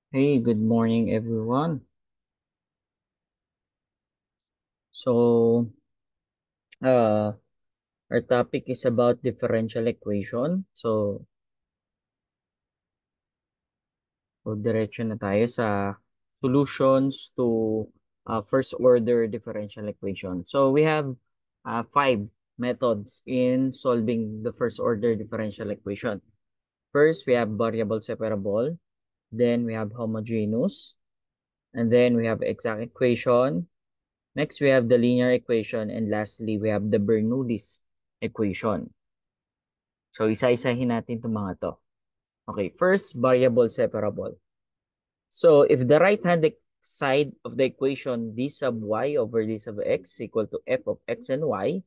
Hey, good morning, everyone. So, uh, our topic is about differential equation. Diretso na tayo sa solutions to first order differential equation. So, we have five methods in solving the first order differential equation. First, we have variable separable. Then, we have homogeneous. And then, we have exact equation. Next, we have the linear equation, and lastly, we have the Bernoulli's equation. So, isa-isahin natin itong mga to. Okay, first, variable separable. So, if the right-hand side of the equation d sub y over d sub x equal to f of x and y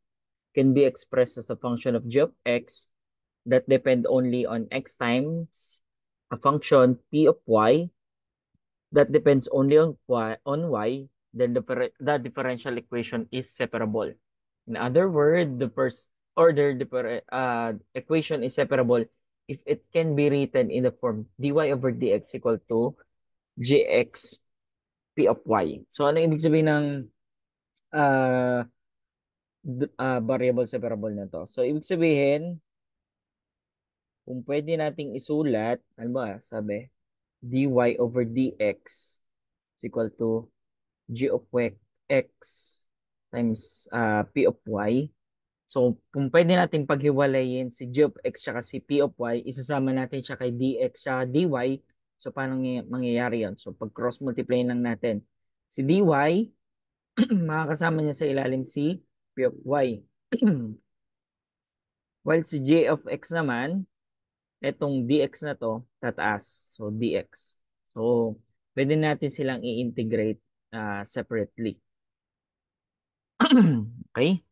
can be expressed as a function of g of x that depend only on x times a function p of y that depends only on y, then the differential equation is separable. In other words, the first order equation is separable if it can be written in the form dy over dx equal to gx p of y. So, ano ibig sabihin ng uh, variable separable na to? So, ibig sabihin, kung pwede nating isulat, ano ba, sabi, dy over dx is equal to g of x times p of y. So, kung pwede natin paghiwalayin si g of x at si p of y, isasama natin siya kay dx at dy. So, paano mangyayari yun? So, pag cross-multiply lang natin si dy, makakasama niya sa ilalim si p of y. While si g of x naman, itong dx na to, tataas. So, dx. So, pwede natin silang i-integrate separately. Okay?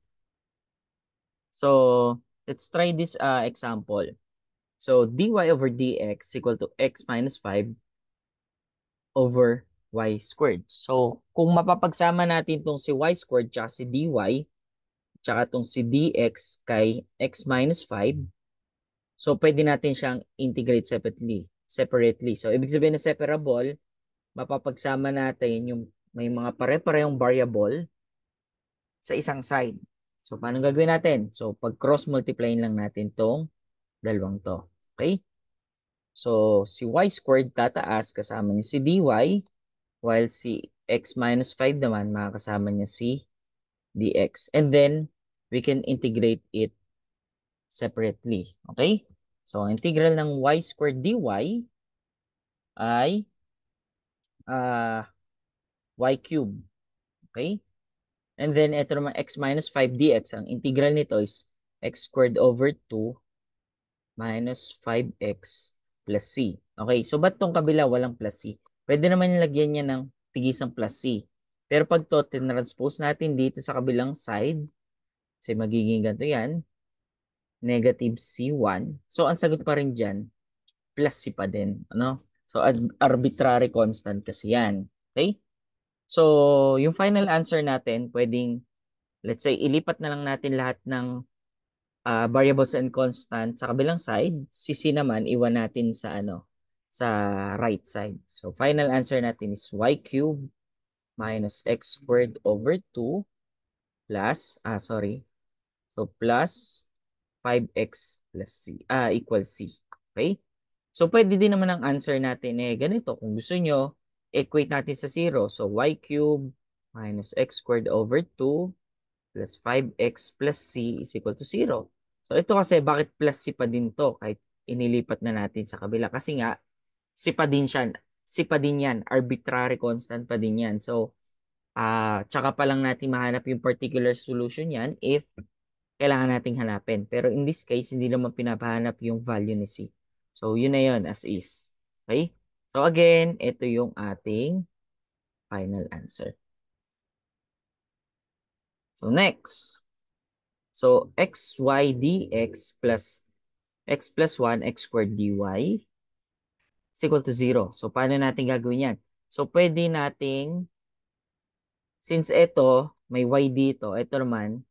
So, let's try this example. So, dy over dx equal to x minus 5 over y squared. So, kung mapapagsama natin itong si y squared tsaka si dy, tsaka itong si dx kay x minus 5, so pwede natin siyang integrate separately. So, ibig sabihin na separable, mapapagsama natin yung may mga pare-parehong variable sa isang side. So, paano gagawin natin? So, pag cross-multiply lang natin itong dalawang to. Okay? So, si y squared tataas kasama niya si dy, while si x minus 5 naman makakasama niya si dx. And then, we can integrate it separately. Okay? So, ang integral ng y squared dy ay uh, y cube. Okay? And then, ito naman x minus 5 dx. Ang integral nito is x squared over 2 minus 5x plus c. Okay, so ba't tong kabila walang plus c? Pwede naman nilagyan niya ng tigisang plus c. Pero pag to, tinranspose natin dito sa kabilang side, kasi magiging ganito yan, negative c1. So, ang sagot pa rin dyan, plus c pa din. Ano? So, arbitrary constant kasi yan. Okay? So, yung final answer natin, pwedeng, let's say, ilipat na lang natin lahat ng variables and constant sa kabilang side. Si C naman, iwan natin sa sa right side. So, final answer natin is y cubed minus x squared over 2 plus, sorry, so plus 5x plus c, equals c. Okay? So, pwede din naman ang answer natin ganito. Kung gusto nyo, equate natin sa 0. So, y cubed minus x squared over 2 plus 5x plus c is equal to 0. So, ito kasi, bakit plus c pa din to kahit inilipat na natin sa kabila? Kasi nga, c pa din siya. C pa din yan. Arbitrary constant pa din yan. So, tsaka pa lang natin mahanap yung particular solution yan if kailangan nating hanapin. Pero in this case, hindi naman pinapahanap yung value ni C. So, yun na yun as is. Okay? So, again, ito yung ating final answer. So, next. So, xy dx plus x plus 1 x squared dy is equal to 0. So, paano natin gagawin yan? So, pwede nating, since ito, may y dito, ito naman,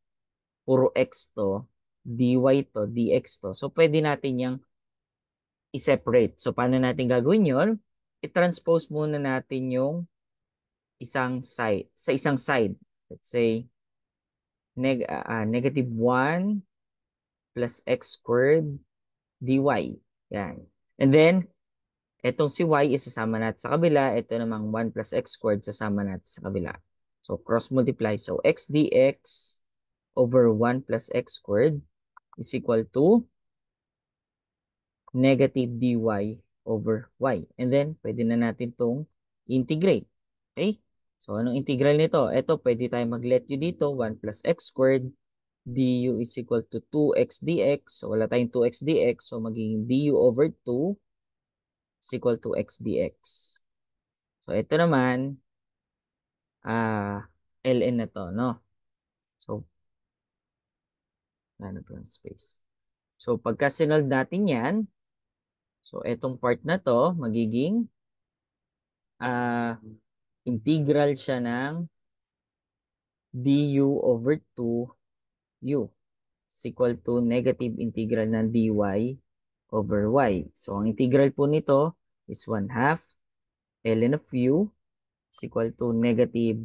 puro x to, dy to, dx to. So, pwede natin yung i-separate. So, paano natin gagawin yon? i-transpose muna natin yung isang side. Sa isang side, let's say, negative 1 plus x squared dy. Yan. And then, etong si y isasama natin sa kabila. Ito namang 1 plus x squared sasama natin sa kabila. So, cross multiply. So, x dx over 1 plus x squared is equal to negative dy over y. And then, pwede na natin itong integrate. Okay? So, anong integral nito? Ito, pwede tayo mag-let you dito. 1 plus x squared du is equal to 2x dx. So, wala tayong 2x dx. So, magiging du over 2 is equal to x dx. So, ito naman, ln na to, no? So, ano pa yung space? So, pagka sinold natin yan, so, itong part na to, magiging integral siya ng du over 2u is equal to negative integral ng dy over y. So, ang integral po nito is 1/2 ln of u is equal to negative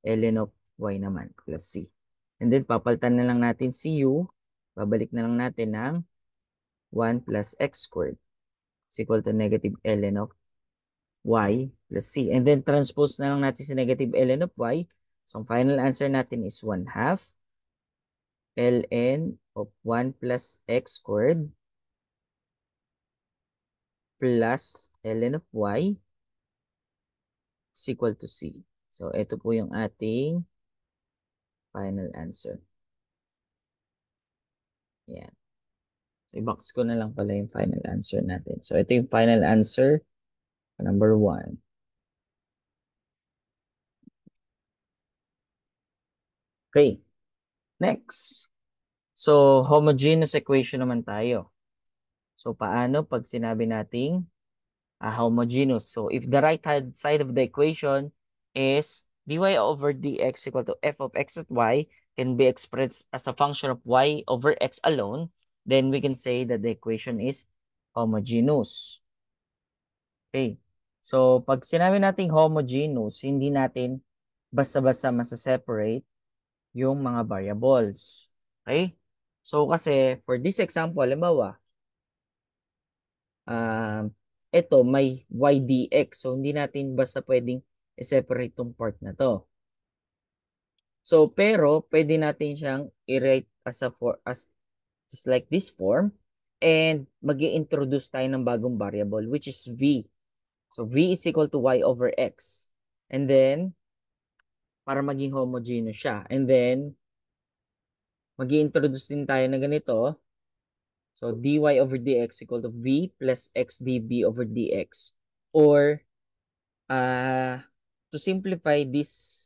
ln of y naman plus c. And then, papalitan na lang natin si u. Babalik na lang natin ng 1 plus x squared is equal to negative ln of y plus c. And then, transpose na lang natin si negative ln of y. So, ang final answer natin is 1/2 ln of 1 plus x squared plus ln of y is equal to c. So, ito po yung ating final answer. Yan. So, i-box ko na lang pala yung final answer natin. So, ito yung final answer, number 1. Okay. Next. So, homogeneous equation naman tayo. So, paano pag sinabi nating homogeneous? So, if the right-hand side of the equation is dy over dx equal to f of x at y can be expressed as a function of y over x alone, then we can say that the equation is homogeneous. Okay. So, pag sinabi nating homogeneous, hindi natin basta-basta masa-separate yung mga variables. Okay? So, kasi for this example, halimbawa, ito may y dx. So, hindi natin basta pwedeng i-separate tong part na to. So, pero pwede natin siyang i-write as just like this form, and mag-i-introduce tayo ng bagong variable which is v. So, v is equal to y over x. And then, para maging homogeneous siya. And then, mag-i-introduce din tayo na ganito. So, dy over dx equal to v plus x dv over dx. Or, to simplify this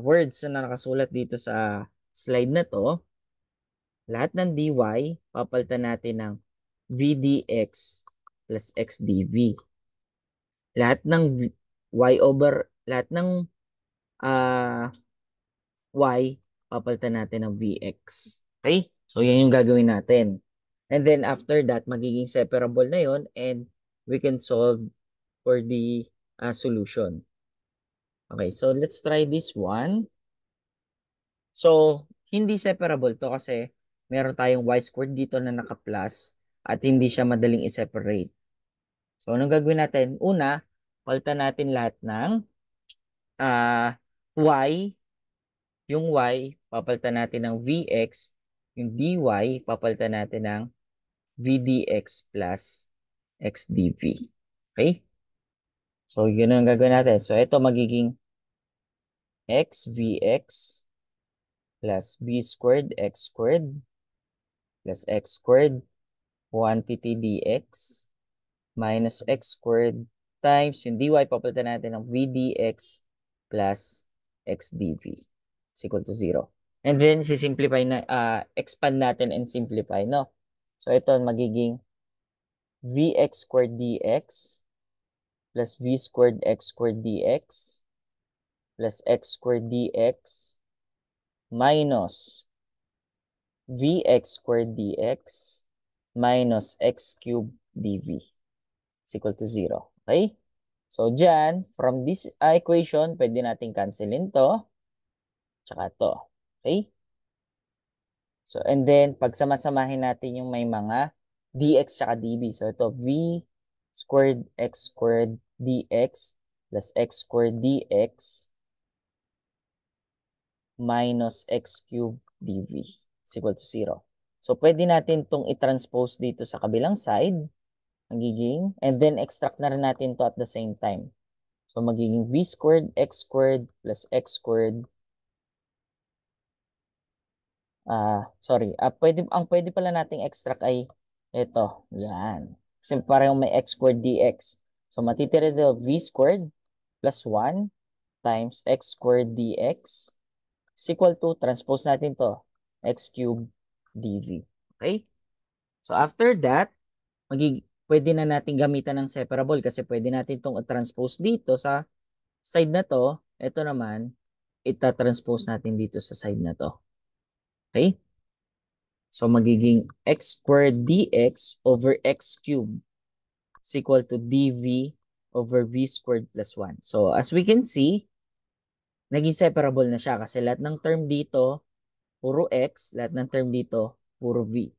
words na nakasulat dito sa slide na to, lahat ng dy, papalitan natin ng v dx plus x dv. Lahat ng lahat ng y, papalitan natin ng vx. Okay? So, yan yung gagawin natin. And then, after that, magiging separable na yon, and we can solve for the solution. Okay, so let's try this one. So, hindi separable to kasi meron tayong y squared dito na naka-plus at hindi siya madaling i-separate. So, anong gagawin natin? Una, palitan natin lahat ng y. Yung y, papalitan natin ng vx. Yung dy, papalitan natin ng vdx plus xdv. Okay? So, yun ang gagawin natin. So, ito magiging x vx plus b squared x squared plus x squared quantity dx minus x squared times yung dy, papalitan natin ng vdx plus xdv is equal to 0. And then, sisimplify na, expand natin and simplify, no? So, ito magiging vx squared dx plus v squared x squared dx plus x squared dx minus vx squared dx minus x cubed dv is equal to 0. Okay? So, dyan, from this equation, pwede natin cancelin to, tsaka to. Okay? So, and then, pagsama-samahin natin yung may mga dx tsaka dv. So, ito, v squared x squared dx plus x squared dx minus x cubed dv is equal to 0. So, pwede natin itong i-transpose dito sa kabilang side. Magiging, and then extract na rin natin to at the same time. So, magiging v squared x squared plus x squared. Ang pwede pala nating extract ay ito. Yan. Kasi parang may x squared dx. So, matitira dito v squared plus 1 times x squared dx is equal to, transpose natin to, x cubed dv. Okay? So, after that, pwede na natin gamitan ng separable kasi pwede natin itong transpose dito sa side na to. Ito naman, ita-transpose natin dito sa side na to. Okay? So, magiging x squared dx over x cubed is equal to dv over v squared plus 1. So, as we can see, naging separable na siya kasi lahat ng term dito, puro x, lahat ng term dito, puro v.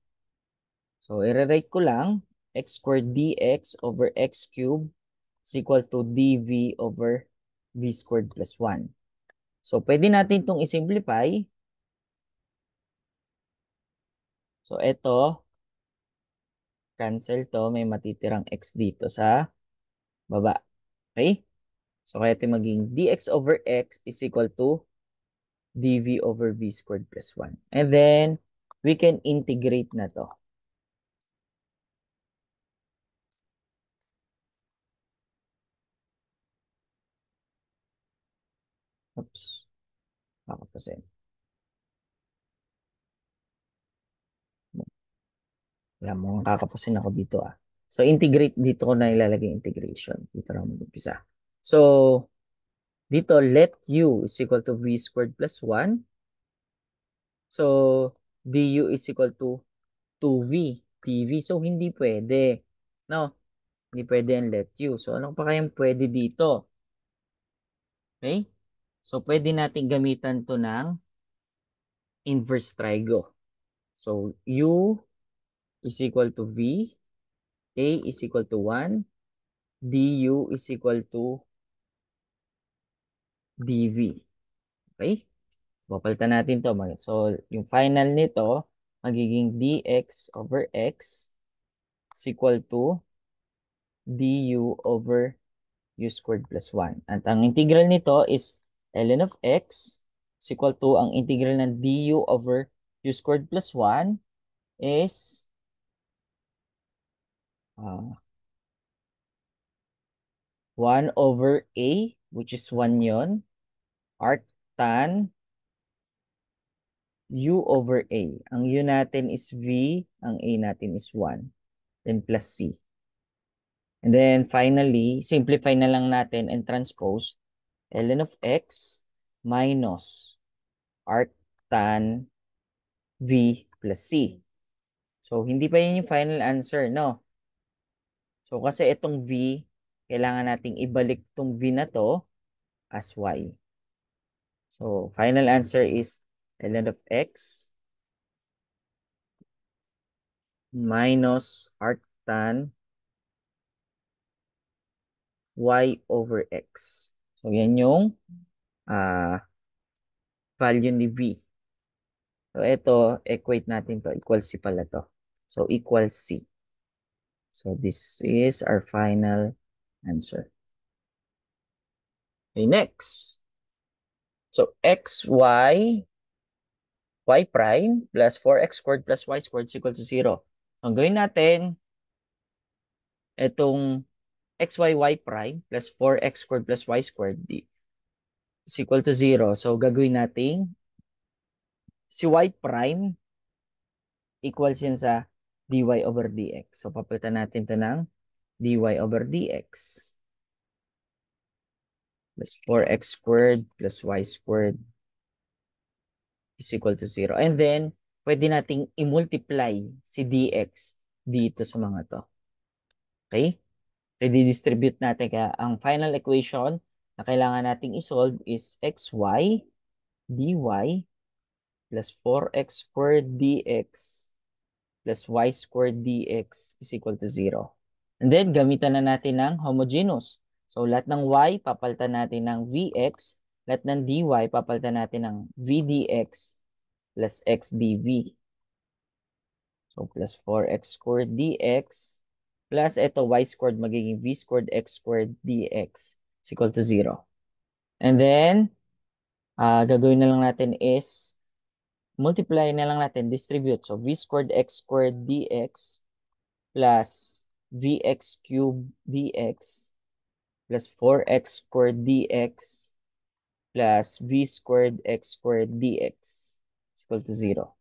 So, i-rewrite ko lang, x squared dx over x cubed is equal to dv over v squared plus 1. So, pwede natin itong i-simplify. So, ito, cancel to. May matitirang x dito sa baba. Okay? So, kaya ito maging dx over x is equal to dv over v squared plus 1. And then, we can integrate na to. Oops. Kakapasin. Wala mo, kakapasin ako dito ah. So, integrate dito ko na ilalagay integration. Dito na mag-umpisa. So, dito, let u is equal to v squared plus 1. So, du is equal to 2v, dv. So, hindi pwede. No? Hindi pwede ang let u. So, ano pa kayang pwede dito? Okay? So, pwede natin gamitan to ng inverse trigo. So, u is equal to v, a is equal to 1, du is equal to dv. Okay? Papalitan natin to. So, yung final nito, magiging dx over x is equal to du over u squared plus 1. At ang integral nito is ln of x is equal to ang integral ng du over u squared plus 1 is 1 over a, which is 1 yon, arctan u over a. Ang u natin is v, ang a natin is 1. Then plus c. And then finally, simplify na lang natin and transpose ln of x minus arctan v plus c. So, hindi pa yun yung final answer, no? So, kasi itong v, kailangan nating ibalik itong v na to as y. So, final answer is ln of x minus arctan y over x. So, yan yung value ni v. So, ito, equate natin to. Equal c pala to. So, equal c. So, this is our final answer. Okay, next. So, y prime plus 4x squared plus y squared is equal to 0. So, ang gawin natin, itong y prime plus 4x squared plus y squared is equal to 0. So, gagawin natin, si y prime equals yan sa dy over dx. So, papalitan natin to ng dy over dx plus 4x squared plus y squared is equal to 0. And then, pwede nating i-multiply si dx dito sa mga to. Okay? So, i-distribute natin. Kaya ang final equation na kailangan nating isolve is xy dy plus 4x squared dx plus y squared dx is equal to 0. And then, gamitan na natin ng homogeneous. So, lahat ng y, papalitan natin ng vx. Lahat ng dy, papalitan natin ng vdx plus x dv. So, plus 4x squared dx plus ito y squared magiging v squared x squared dx is equal to 0. And then, gagawin na lang natin is multiply na lang natin, distribute. So, v squared x squared dx plus vx cubed dx plus 4x squared dx plus v squared x squared dx is equal to 0.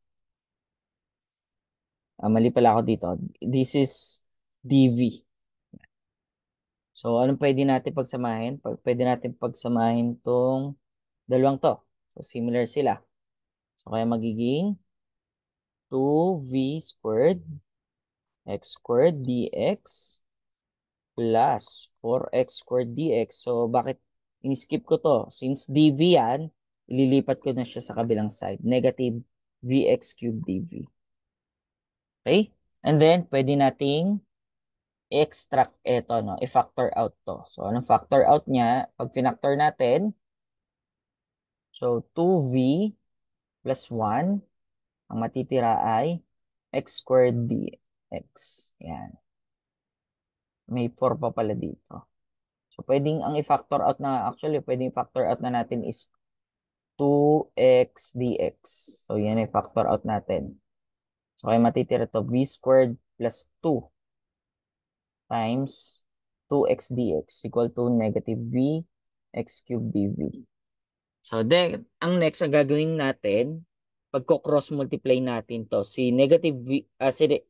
Mali pala ako dito. This is dv. So, anong pwede natin pagsamahin? Pwede natin pagsamahin tong dalawang to. So, similar sila. So, kaya magiging 2v squared x squared dx plus 4x squared dx. So, bakit in-skip ko to? Since dv yan, ililipat ko na siya sa kabilang side. Negative vx cubed dv. Okay? And then, pwede nating i-extract ito, no? I-factor out to. So, anong factor out niya? Pag pinactor natin, so 2v plus 1, ang matitira ay x squared dx. Yan. May 4 pa pala dito. So, pwedeng ang i-factor out na, actually, pwedeng i-factor out na natin is 2x dx. So, yan ay factor out natin. So, kaya matitira to v squared plus 2 times 2x dx equal to negative v x cubed dv. So, then, ang next ang gagawin natin, pagko-cross multiply natin to, si negative v, si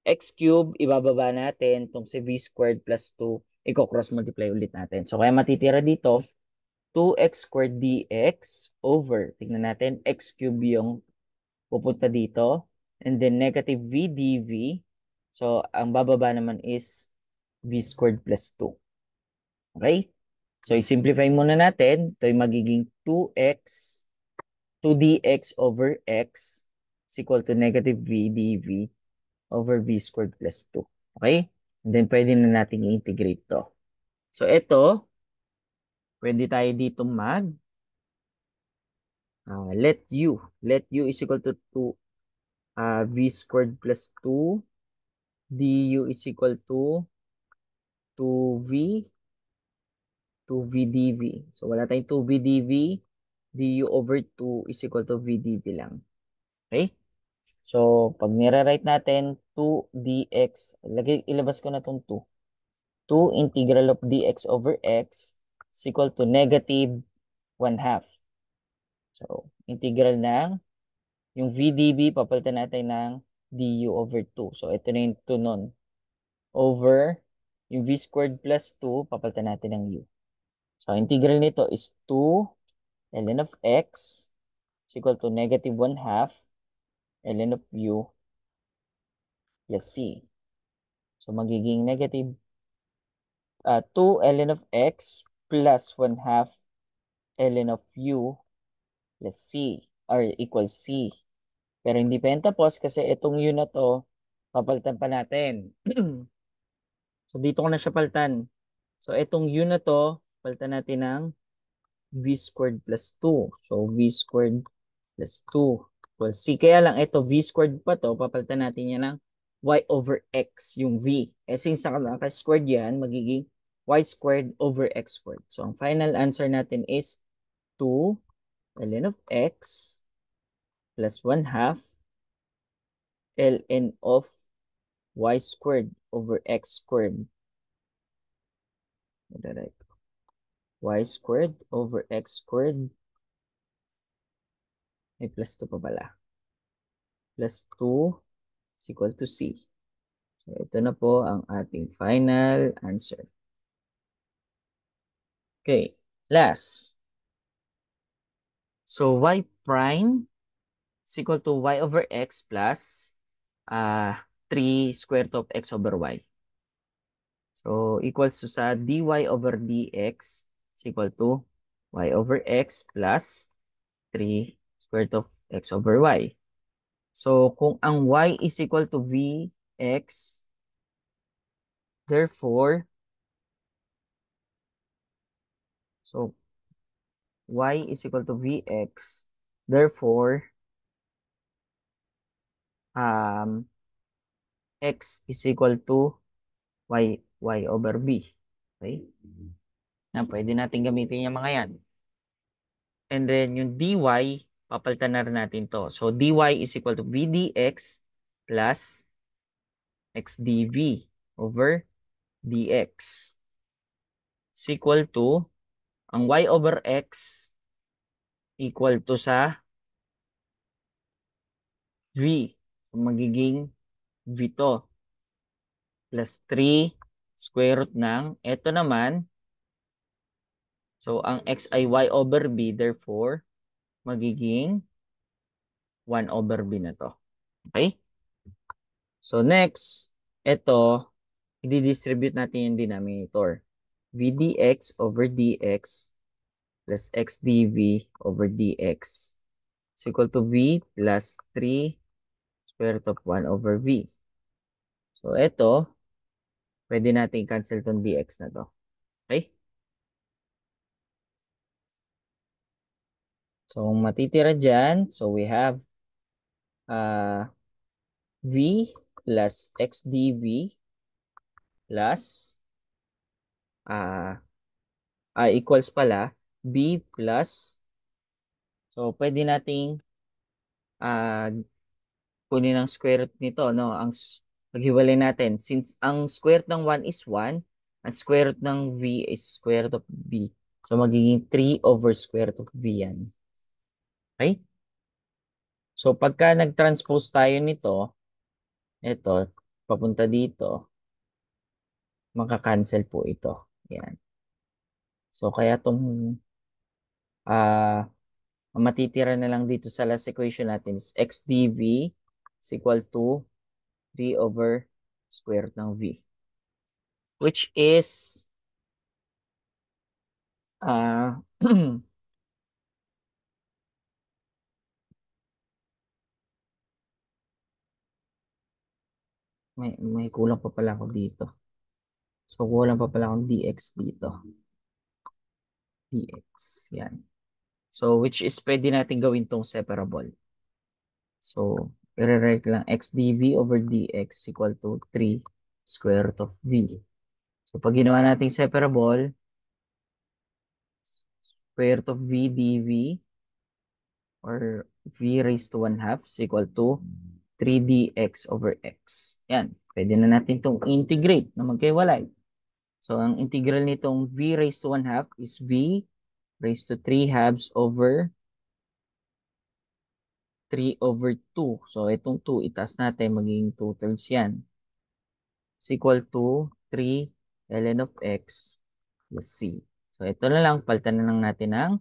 x cube, ibababa natin, itong si v squared plus 2, i-cross multiply ulit natin. So, kaya matitira dito, 2x squared dx over, tignan natin, x cube yung pupunta dito, and then negative v dv, so, ang bababa naman is v squared plus 2. Okay? So, i-simplify muna natin. Ito ay magiging 2dx over x is equal to negative v dv over v squared plus 2. Okay? And then, pwede na natin i-integrate to. So, ito, pwede tayo dito let u is equal to 2 v squared plus 2 du is equal to 2v 2v dv. So, wala tayong 2v dv. du over 2 is equal to v dv lang. Okay? So, pag nire-write natin 2 dx, ilabas ko na itong 2. 2 integral of dx over x is equal to negative 1/2. So, integral ng yung v dv, papalitan natin ng du over 2. So, ito na yung 2 nun. Over yung v squared plus 2, papalitan natin ng u. So, integral nito is 2 ln of x is equal to negative 1/2 ln of u plus c. So, magiging negative 2 ln of x plus 1/2 ln of u plus c or equals c. Pero hindi pa yan tapos kasi itong u na to, papalitan pa natin. So, dito ko na siya palitan. So, itong u na to, palitan natin ng v squared plus 2. So, v squared plus 2 equals c. Kaya lang ito, v squared pa to, papalitan natin yan ng y over x, yung v. Eh, since naka-squared yan, magiging y squared over x squared. So, ang final answer natin is 2 ln of x plus 1/2 ln of y squared over x squared. Y squared over x squared. May plus 2 pa pala. Plus 2 is equal to c. So, ito na po ang ating final answer. Okay, last. So, y prime is equal to y over x plus 3 square root of x over y. So, equals to sa dy over dx is equal to y over x plus 3 square root of x over y. So, kung ang y is equal to vx, therefore, so y is equal to vx, therefore, um, x is equal to y over b. Okay? Yan, pwede natin gamitin yung mga yan. And then yung dy, papalitan na rin natin to. So dy is equal to v dx plus x dv over dx is equal to ang y over x equal to sa v. So, magiging v to plus 3 square root ng ito naman. So ang x ay y over b, therefore magiging 1 over b na to. Okay? So next, ito, i-distribute natin yung denominator. V dx over dx plus x dv over dx is equal to v plus 3 square root of 1 over v. So ito, pwede natin i-cancel tong dx na to. Okay? So matitira dyan, so we have v plus x dv plus equals pala b plus, so pwede nating kunin ang square root nito, no? Paghiwalay natin, since ang square root ng 1 is 1, ang square root ng v is square root of b. So magiging 3 over square root of v yan. Okay? So pagka nag-transpose tayo nito, ito, papunta dito, maka-cancel po ito. Yan. So kaya itong ang matitira na lang dito sa last equation natin is x dv is equal to 3 over square root ng v. Which is may kulang pa pala ako dito. So kulang pa pala akong dx dito. Dx, yan. So which is pwede natin gawin tong separable. So i-rewrite lang x dv over dx equal to 3 square root of v. So pag ginawa natin separable, square root of v dv or v raised to 1/2 is equal to 3 dx over x. Yan. Pwede na natin itong integrate na magkaiwalay. So, ang integral nitong v raised to 1/2 is v raised to 3/2 over 3 over 2. So, itong 2, itaas natin, magiging 2/3 yan. Is equal to 3 ln of x plus c. So, ito na lang, palitan na lang natin ng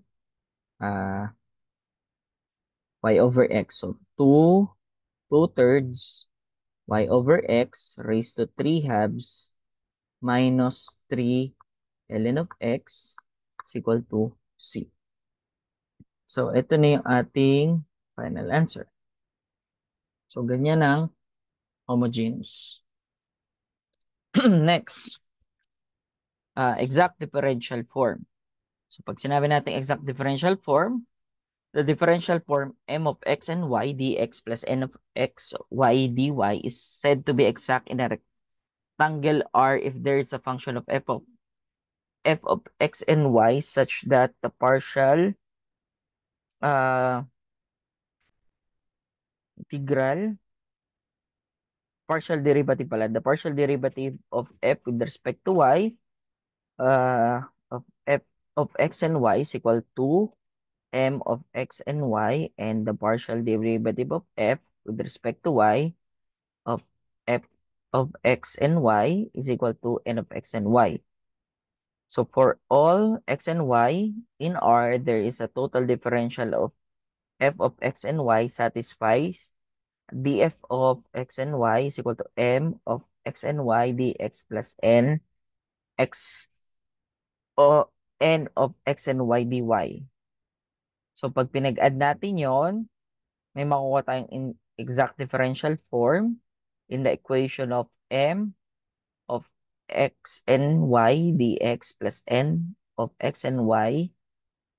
y over x. So, 2/3 y over x raised to 3/2 minus 3 ln of x is equal to c. So, ito na yung ating final answer. So, ganyan ang homogeneous. Next, exact differential form. So, pag sinabi natin exact differential form, the differential form m of x and y dx plus n of x y dy is said to be exact in a rectangle R if there is a function of f of x and y such that the partial integral, partial derivative pala, the partial derivative of f with respect to y of f of x and y is equal to m of x and y, and the partial derivative of f with respect to y of f of x and y is equal to n of x and y. So for all x and y in R, there is a total differential of f of x and y satisfies df of x and y is equal to m of x and y dx plus n x o n of x and y dy. So pag pinag-add natin yon, may makukuha tayong exact differential form in the equation of m of x and y dx plus n of x and y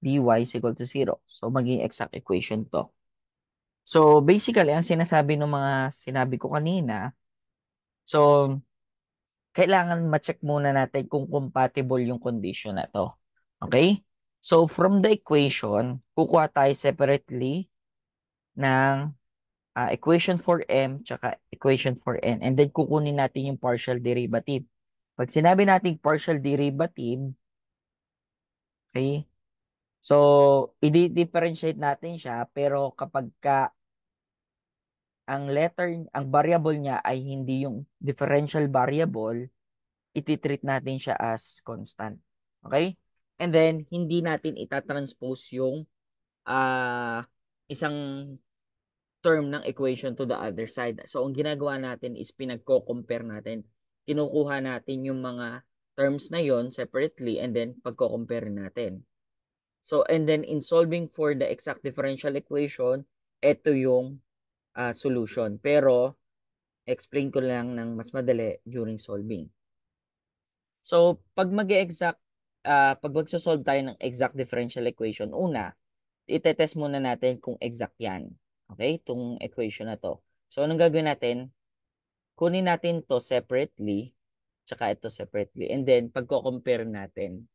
dy is equal to 0. So maging exact equation to. So basically, ang sinasabi ng mga sinabi ko kanina, so kailangan ma-check muna natin kung compatible yung condition na to. Okay? So from the equation, kukuha tayo separately ng equation for m tsaka equation for n, and then kukunin natin yung partial derivative. Pag sinabi natin partial derivative, okay, so i-differentiate natin siya, pero kapag ang variable niya ay hindi yung differential variable, iti-treat natin siya as constant. Okay? And then hindi natin itatranspose yung isang term ng equation to the other side. So, ang ginagawa natin is pinagko-compare natin. Kinukuha natin yung mga terms na yon separately and then pagko-compare natin. So, and then in solving for the exact differential equation, ito yung solution. Pero, explain ko lang ng mas madali during solving. So, pag mag-exact, pag magsosolve tayo ng exact differential equation, una, itetest muna natin kung exact yan. Okay? Itong equation na to. So, anong gagawin natin? Kunin natin to separately, tsaka ito separately. And then, pagko-compare natin.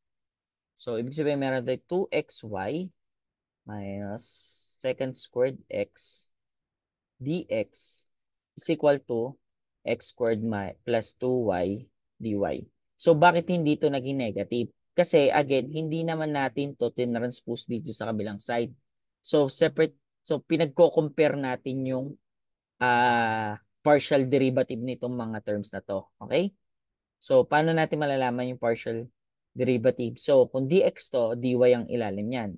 So, ibig sabihin, meron tayo 2xy minus second squared x dx is equal to x squared plus 2y dy. So, bakit hindi ito naging negative? Kasi, again, hindi naman natin to tinranspose dito sa kabilang side. So, separate. So, pinagko-compare natin yung partial derivative nitong mga terms na to. Okay? So, paano natin malalaman yung partial derivative? So, kung dx to, dy ang ilalim yan.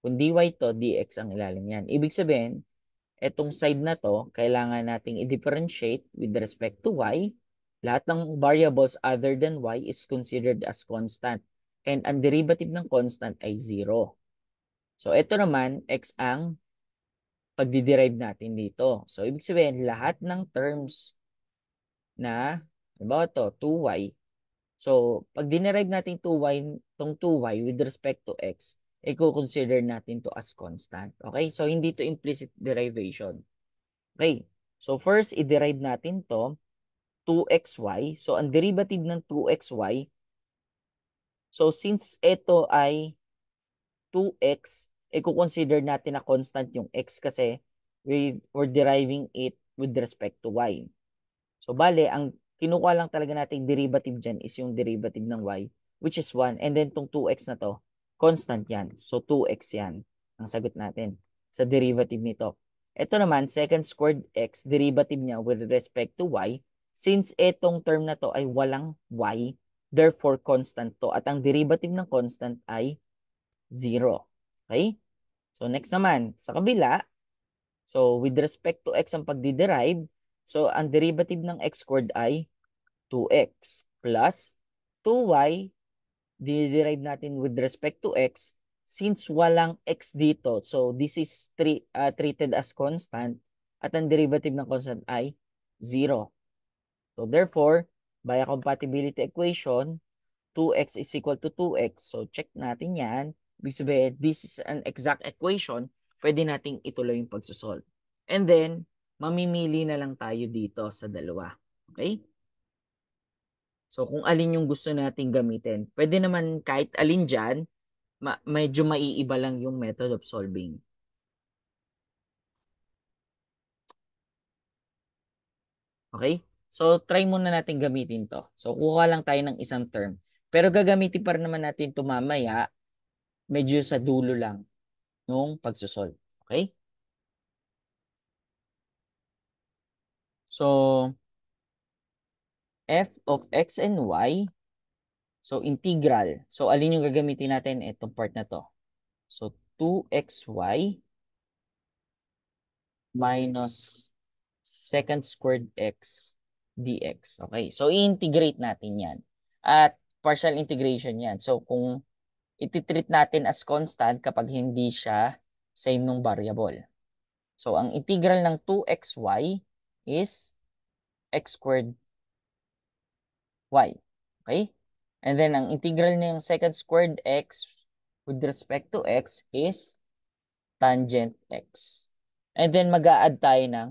Kung dy to, dx ang ilalim yan. Ibig sabihin, etong side na to, kailangan nating i-differentiate with respect to y. Lahat ng variables other than y is considered as constant. And ang derivative ng constant ay 0. So, ito naman, x ang pagdi-derive natin dito. So, ibig sabihin, lahat ng terms na, halimbawa to, 2y. So, pag dinerive natin 2y, tong 2y with respect to x, i-consider natin to as constant. Okay? So, hindi to implicit derivation. Okay. So, first, i-derive natin to 2xy. So, ang derivative ng 2xy, so, since ito ay 2x, i-consider natin na constant yung x kasi we're deriving it with respect to y. So, bale, ang kinukuha lang talaga natin derivative dyan is yung derivative ng y, which is 1. And then, tong 2x na to, constant yan. So, 2x yan ang sagot natin sa derivative nito. Ito naman, second squared x, derivative niya with respect to y. Since itong term na to ay walang y, therefore, constant to. At ang derivative ng constant ay 0. Okay? So, next naman, sa kabila, so, with respect to x ang pagdi-derive, so, ang derivative ng x squared ay 2x plus 2y, di-derive natin with respect to x. Since walang x dito, so this is treated as constant at ang derivative ng constant ay 0. So, therefore, by a compatibility equation, 2x is equal to 2x. So, check natin yan. Ibig sabihin, this is an exact equation. Pwede nating ituloy yung pagsusolve. And then, mamimili na lang tayo dito sa dalawa. Okay? So, kung alin yung gusto nating gamitin. Pwede naman kahit alin dyan, medyo maiiba lang yung method of solving. Okay? So, try muna natin gamitin to. So, kuha lang tayo ng isang term. Pero gagamitin pa rin naman natin ito mamaya, medyo sa dulo lang nung pagsusolve. Okay? So, f of x and y, so integral. So, alin yung gagamitin natin? Itong part na to. So, 2xy minus second squared x dx. Okay, so i-integrate natin yan. At partial integration yan. So, kung ititreat natin as constant kapag hindi siya same nung variable. So, ang integral ng 2xy is x squared y. Okay? And then, ang integral ng second squared x with respect to x is tangent x. And then, mag-a-add tayo ng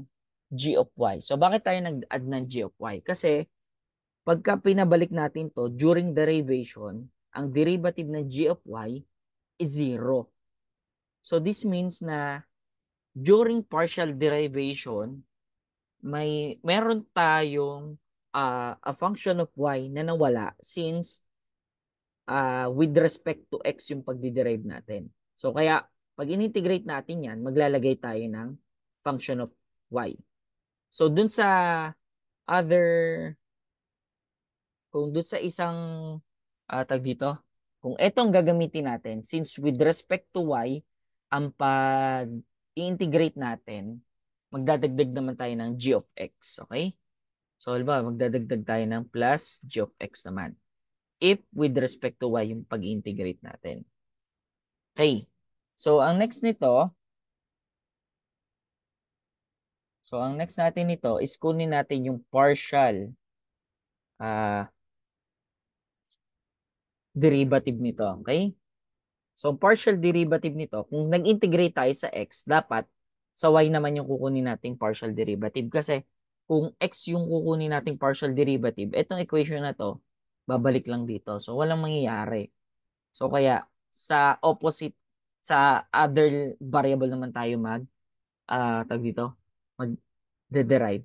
g of y. So, bakit tayo nag-add ng g of y? Kasi, pagka pinabalik natin to during derivation, ang derivative ng g of y is 0. So, this means na during partial derivation, meron tayong a function of y na nawala since with respect to x yung pagdiderive natin. So kaya pag in-integrate natin yan, maglalagay tayo ng function of y. So dun sa other, kung dun sa isang tag dito, kung etong gagamitin natin, since with respect to y, ang pag i-integrate natin, magdadagdag naman tayo ng g of x. Okay? So, halimbawa, magdadagdag tayo ng plus g of x naman. If with respect to y yung pag-integrate natin. Okay. So, ang next natin nito is kunin natin yung partial derivative nito. Okay? So, partial derivative nito, kung nag-integrate tayo sa x, dapat sa y naman yung kukunin nating partial derivative. Kasi kung x yung kukunin nating partial derivative, itong equation na to, babalik lang dito. So, walang mangyayari. So, kaya sa opposite, sa other variable naman tayo tag dito, mag-derive.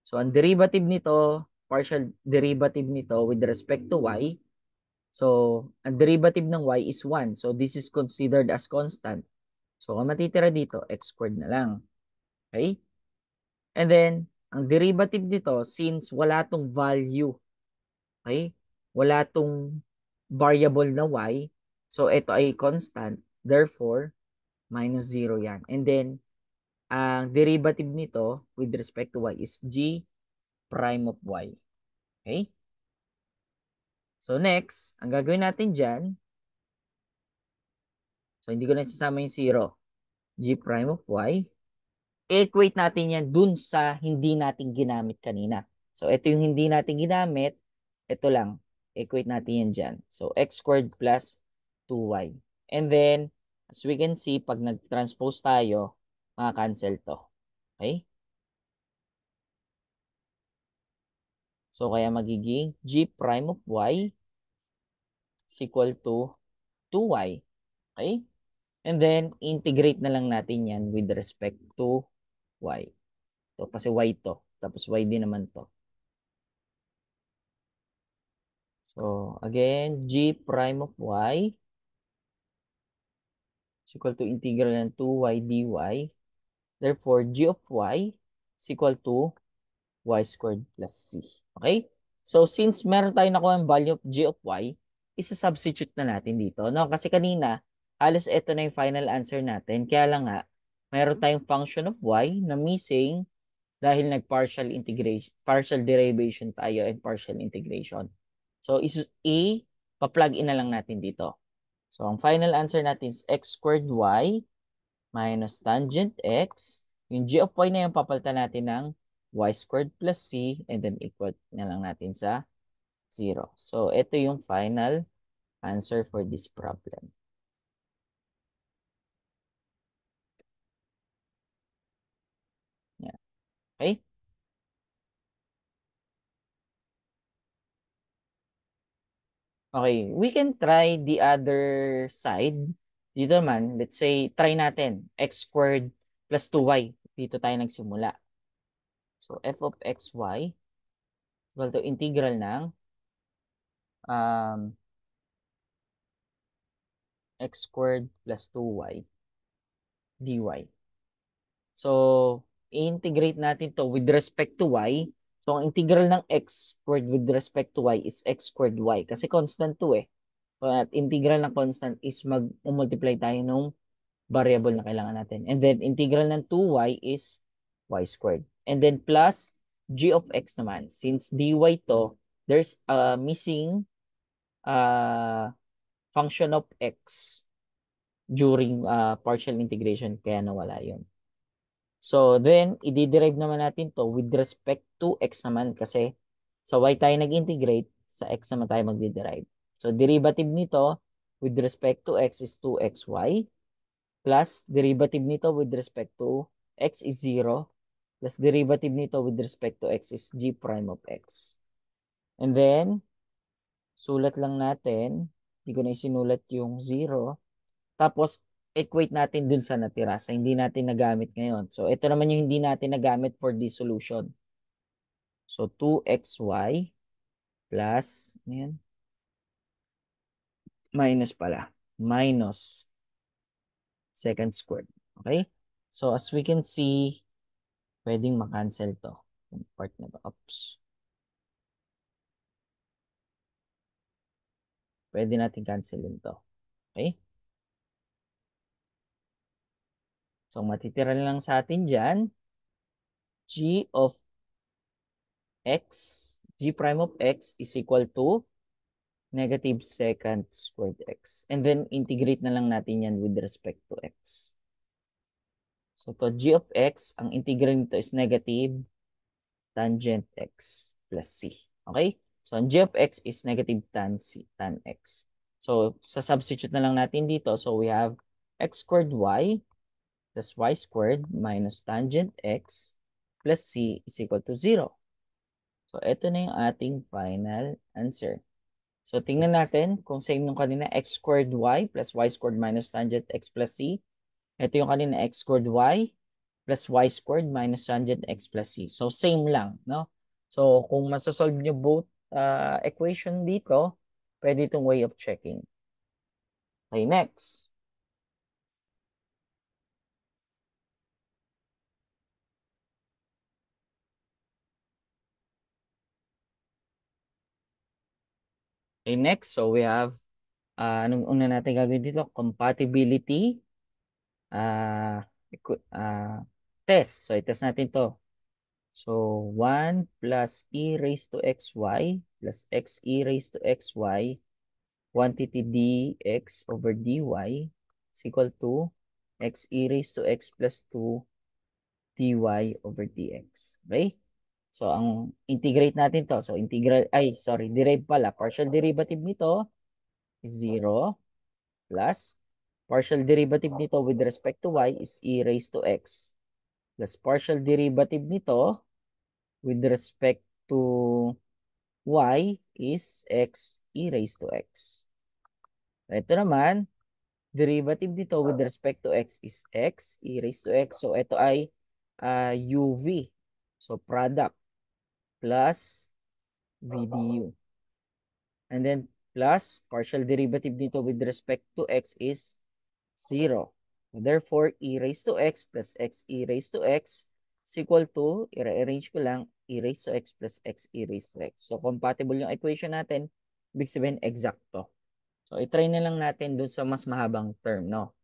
So, ang derivative nito, partial derivative nito with respect to y, so, ang derivative ng y is 1. So, this is considered as constant. So, ang matitira dito, x squared na lang. Okay? And then, ang derivative dito, since wala tong value, okay? Wala tong variable na y, so ito ay constant. Therefore, minus 0 yan. And then, ang derivative nito with respect to y is g prime of y. Okay? So, next, ang gagawin natin dyan, so hindi ko na sasama yung 0. G prime of y. I-equate natin yan dun sa hindi natin ginamit kanina. So, ito yung hindi natin ginamit. Ito lang. Equate natin yan dyan. So, x squared plus 2y. And then, as we can see, pag nag-transpose tayo, maka-cancel to. Okay? So, kaya magiging g prime of y is equal to 2y. Okay? And then, integrate na lang natin yan with respect to y. So, kasi y to. Tapos y din naman to. So, again, g prime of y is equal to integral ng 2y dy. Therefore, g of y is equal to y squared plus c. Okay? So, since meron tayo nakuha ang value of g of y, isa-substitute na natin dito. No? Kasi kanina, halos ito na yung final answer natin. Kaya lang nga, meron tayong function of y na missing dahil nag-partial integration, partial derivation tayo and partial integration. So, pa-plug in na lang natin dito. So, ang final answer natin is x squared y minus tangent x. Yung g of y na yung papalitan natin ng y squared plus c and then equal na lang natin sa 0. So, ito yung final answer for this problem. Yeah. Okay? Okay, we can try the other side. Dito naman, let's say, try natin x squared plus 2y. Dito tayo nagsimula. So, f of xy equal to integral ng um, x squared plus 2y dy. So, i-integrate natin to with respect to y. So, ang integral ng x squared with respect to y is x squared y. Kasi constant to eh. So, at integral ng constant is mag-multiply tayo ng variable na kailangan natin. And then, integral ng 2y is y squared. And then, plus g of x naman. Since dy to, there's a missing function of x during partial integration, kaya nawala yun. So, then, i-derive naman natin to with respect to x naman kasi sa y tayo nag-integrate, sa x naman tayo magdi-derive. So, derivative nito with respect to x is 2xy plus derivative nito with respect to x is 0 plus derivative nito with respect to x is g prime of x. And then, sulat lang natin, hindi ko na isinulat yung 0. Tapos, equate natin dun sa natira, sa hindi natin nagamit ngayon. So, ito naman yung hindi natin nagamit for this solution. So, 2xy plus, ano yan? Minus pala. Minus second squared. Okay? So, as we can see, pwedeng makancel to. Yung part na to. Oops. Pwede natin cancelin to. Okay? So, matitira lang sa atin dyan, g of x, g prime of x is equal to negative second squared x. And then, integrate na lang natin yan with respect to x. So, to g of x, ang integral nito is negative tangent x plus c. Okay? So, ang g of x is negative tan c, tan x. So, sa substitute na lang natin dito. So, we have x squared y plus y squared minus tangent x plus c is equal to 0. So, ito na yung ating final answer. So, tingnan natin kung same nung kanina, x squared y plus y squared minus tangent x plus c. Ito yung kanina, x squared y plus y squared minus tangent x plus c. So, same lang, no? So, kung masasolve nyo both equation dito, pwede itong way of checking. Okay, next. Okay, next. So, we have, anong una natin gagawin dito? Compatibility uh, test. So, i-test natin to. So, 1 plus e raised to xy plus x e raised to xy quantity dx over dy is equal to x e raised to x plus 2 dy over dx. Okay? So, ang integrate natin to. So, derive pala. Partial derivative nito is 0 plus partial derivative nito with respect to y is e raised to x plus partial derivative nito with respect to y is x e raised to x. Ito naman, derivative dito with respect to x is x e raised to x. So, ito ay uv. So, product plus v du. And then, plus partial derivative dito with respect to x is 0. Therefore, e raised to x plus x e raised to x is equal to, i-rearrange ko lang, e raised to x plus x e raised to x. So, compatible yung equation natin. Ibig sabihin, exacto. So, i-try na lang natin dun sa mas mahabang term, no?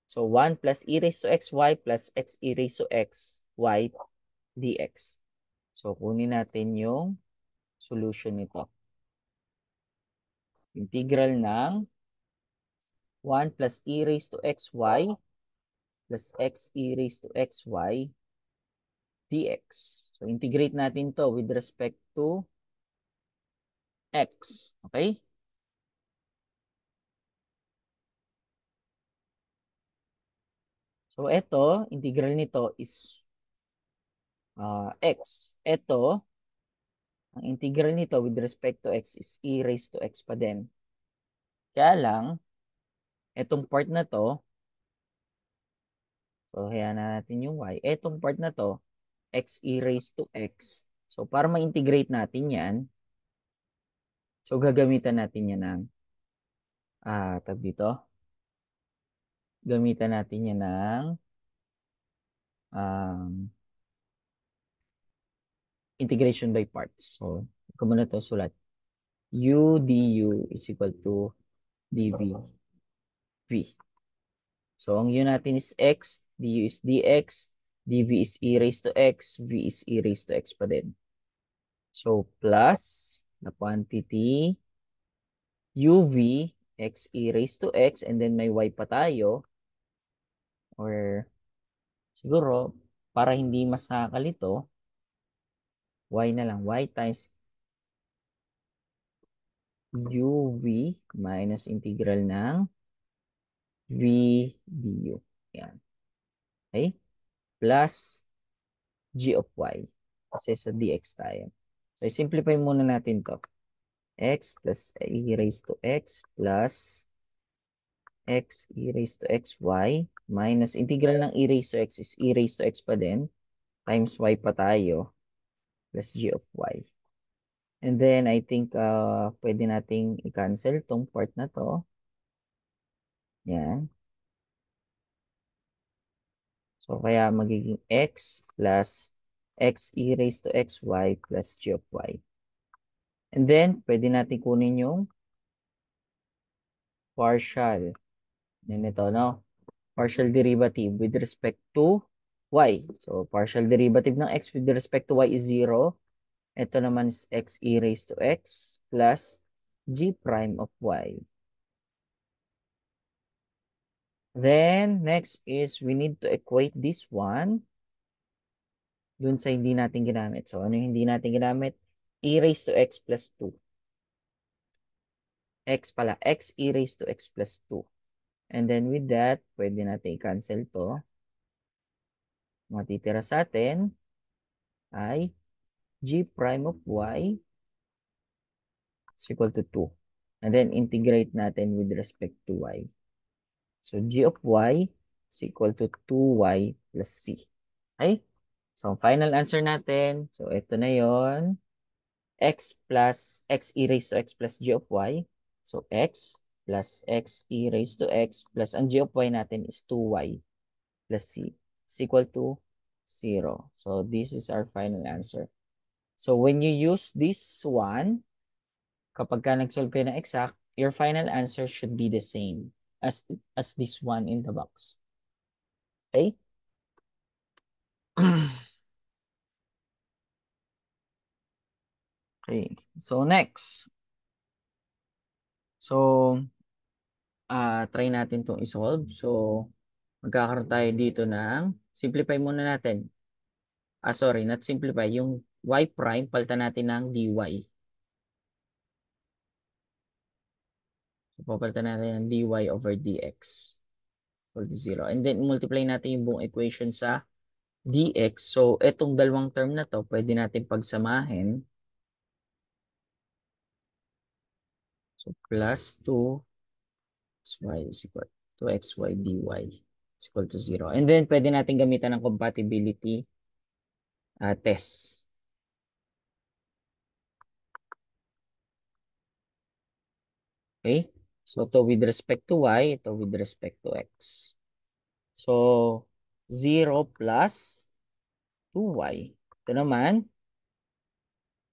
So, 1 plus e raised to xy plus x e raised to x y dx. So, kunin natin yung solution nito. Integral ng 1 plus e raised to xy plus x e raised to xy dx. So, integrate natin to with respect to x. Okay? So, ito, integral nito is x. Ito, ang integral nito with respect to x is e raised to x pa din. Kaya lang, itong part na to, so, hayaan na natin yung y. Itong part na to, x e raised to x. So, para ma-integrate natin yan, so, gagamitan natin yan ng, tag dito, gamitan natin yan ng, integration by parts. So, kung muna ito sulat, u du is equal to dv v. So, ang u natin is x, du is dx, dv is e raised to x, v is e raised to x pa din. So, plus the quantity uv x e raised to x and then may y pa tayo or siguro para hindi mas nakakalito, y na lang. Y times uv minus integral ng v du. Yan. Okay? Plus g of y. Kasi sa dx tayo. So, simplify muna natin to. X plus e raised to x plus x e raised to xy minus integral ng e raised to x is e raised to x pa din times y pa tayo plus g of y. And then, I think pwede nating i-cancel tong part na to. Yan. So, kaya magiging x plus x e raised to xy plus g of y. And then, pwede natin kunin yung partial. Yan ito, no? Partial derivative with respect to y. So, partial derivative ng x with respect to y is 0. Ito naman is x e raised to x plus g prime of y. Then, next is we need to equate this one dun sa hindi natin ginamit. So, ano yung hindi natin ginamit? E raised to x plus 2. X pala. X e raised to x plus 2. And then with that, pwede natin i-cancel to. Matitira sa atin ay g prime of y is equal to 2. And then integrate natin with respect to y. So g of y is equal to 2y plus c. Okay? So final answer natin, so ito na yon, x plus x e raised to x plus g of y. So x plus x e raised to x plus ang g of y natin is 2y plus c is equal to 0. So this is our final answer. So when you use this one, kapag ka nag-solve kayo ng exact, your final answer should be the same as this one in the box. Okay? Okay. So next. So, try natin itong isolve. So, magkakaroon tayo dito ng, simplify muna natin. Sorry, not simplify. Yung y prime, palitan natin ng dy. So, papalitan natin ng dy over dx equal to 0. And then, multiply natin yung buong equation sa dx. So, etong dalawang term na to, pwede natin pagsamahin. So, plus 2xy is equal to xy dy is equal to 0. And then, pwede natin gamitan ng compatibility test. Okay? So, ito with respect to y, ito with respect to x. So, 0 plus 2y. Ito naman,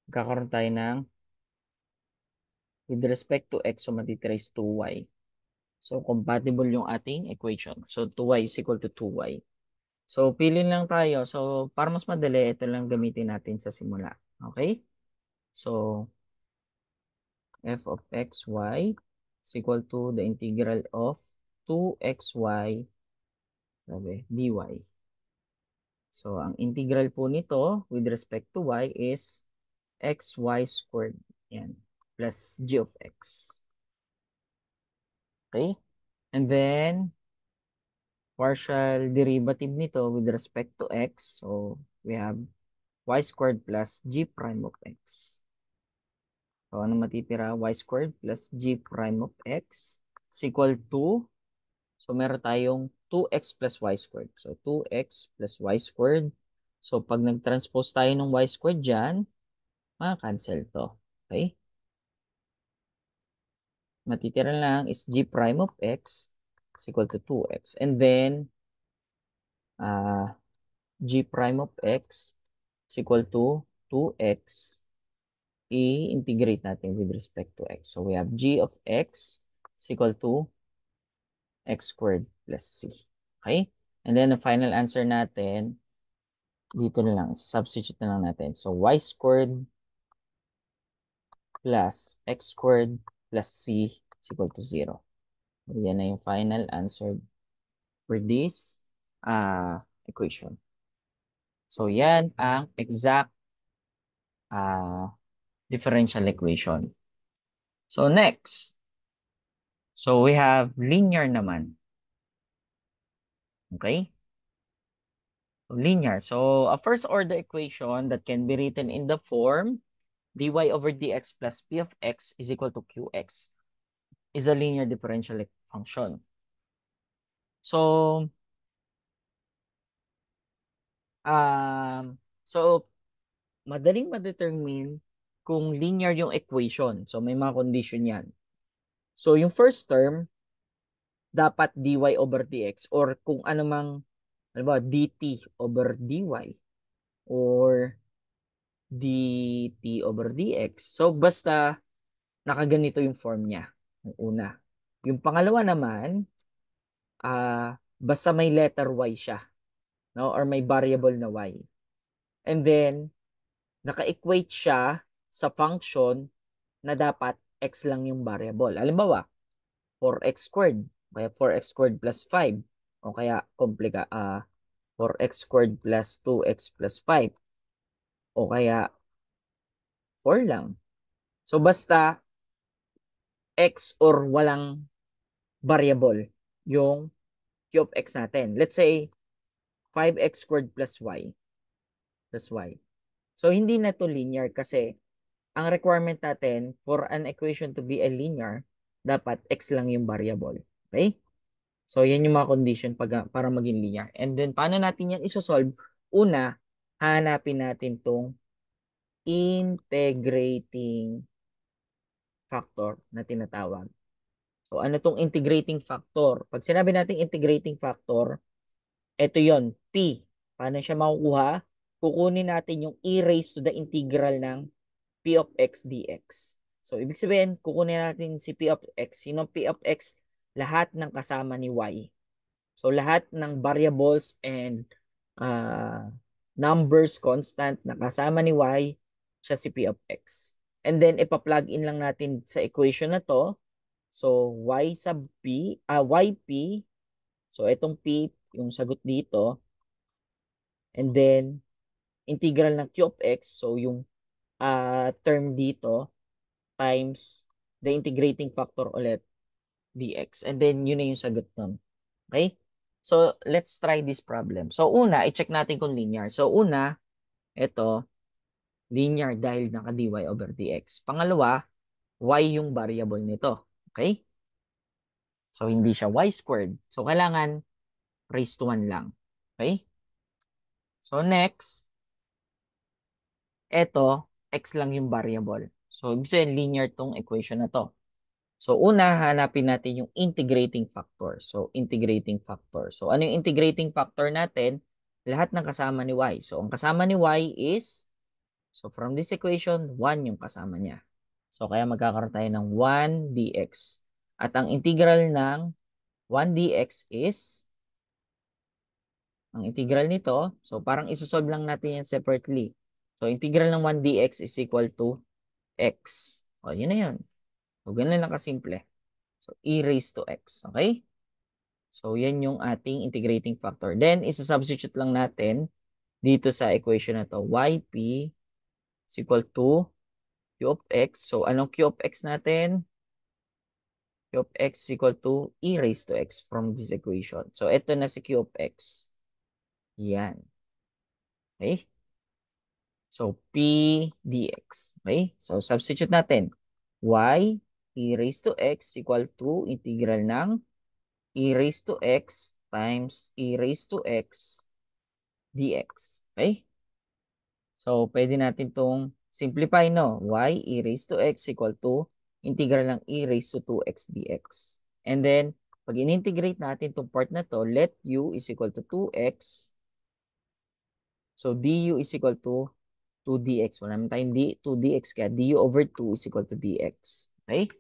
kakaroon tayo ng with respect to x, so matitira is 2y. So, compatible yung ating equation. So, 2y is equal to 2y. So, pili lang tayo. So, para mas madali, ito lang gamitin natin sa simula. Okay? So, f of xy is equal to the integral of 2xy sabi, dy. So, ang integral po nito with respect to y is xy squared. Yan. Plus g of x. Okay? And then, partial derivative nito with respect to x. So, we have y squared plus g prime of x. So, ano matitira? Y squared plus g prime of x is equal to, so meron tayong 2x plus y squared. So, 2x plus y squared. So, pag nag-transpose tayo ng y squared dyan, ma-cancel to. Okay? Matitira lang is g prime of x is equal to 2x. And then, g prime of x is equal to 2x. I-integrate natin with respect to x. So, we have g of x is equal to x squared plus c. Okay? And then, the final answer natin, dito na lang. Substitute na lang natin. So, y squared plus x squared plus c is equal to 0. Yan na yung final answer for this equation. So, yan ang exact differential equation. So, next. So, we have linear naman. Okay? So, linear. So, a first order equation that can be written in the form dy over dx plus p of x is equal to qx is a linear differential function. So, so madaling ma-determine kung linear yung equation. So, may mga condition yan. So, yung first term, dapat dy over dx or kung ano mang, halimbawa, dt over dy or dt over dx. So, basta nakaganito yung form niya. Yung una. Yung pangalawa naman, basta may letter y siya. No? Or may variable na y. And then, naka-equate siya sa function na dapat x lang yung variable. Halimbawa, 4x squared, kaya 4x squared plus 5, o kaya 4x squared plus 2x plus 5, o kaya 4 lang. So, basta x or walang variable yung q of x natin. Let's say, 5x squared plus y. So, hindi na to linear kasi ang requirement natin for an equation to be a linear, dapat x lang yung variable. Okay? So, yan yung mga condition para maging linear. And then, paano natin yan isosolve? Una, hanapin natin tong integrating factor na tinatawag. So, ano tong integrating factor? Pag sinabi natin integrating factor, ito yon P. Paano siya makukuha? Kukunin natin yung e raised to the integral ng P of x dx. So, ibig sabihin, kukunin natin si P of x. Sinong P of x? Lahat ng kasama ni y. So, lahat ng variables and numbers constant na kasama ni y, siya si P of x. And then, ipa-plug in lang natin sa equation na to. So, y sub p, yp. So, itong p, yung sagot dito. And then, integral ng q of x. So, yung term dito times the integrating factor ulit dx. And then, yun na yung sagot nun. Okay? So, let's try this problem. So, una, i-check natin kung linear. So, una, ito, linear dahil naka-dy over dx. Pangalawa, y yung variable nito. Okay? So, hindi siya y squared. So, kailangan raised to 1 lang. Okay? So, next, ito, x lang yung variable. So, ibig sabihin, linear tong equation na to. So, una, hanapin natin yung integrating factor. So, integrating factor. So, ano yung integrating factor natin? Lahat ng kasama ni y. So, ang kasama ni y is, so from this equation, 1 yung kasama niya. So, kaya magkakaroon tayo ng 1 dx. At ang integral ng 1 dx is, ang integral nito, so parang isosolve lang natin yan separately. So, integral ng 1 dx is equal to x. O, yun na yun. So, ganun lang kasimple. So, e raised to x. Okay? So, yan yung ating integrating factor. Then, isa-substitute lang natin dito sa equation na to. Yp is equal to q of x. So, anong q of x natin? Q of x is equal to e raised to x from this equation. So, ito na si q of x. Yan. Okay? So, p dx. Okay? So, substitute natin. Y e raised to x equal to integral ng e raised to x times e raised to x dx. Okay? So, pwede natin itong simplify, no? Y e raised to x equal to integral ng e raised to 2x dx. And then, pag in-integrate natin itong part na to, let u is equal to 2x. So, du is equal to 2 dx. Wala naman tayong 2 dx, kaya du over 2 is equal to dx. Okay?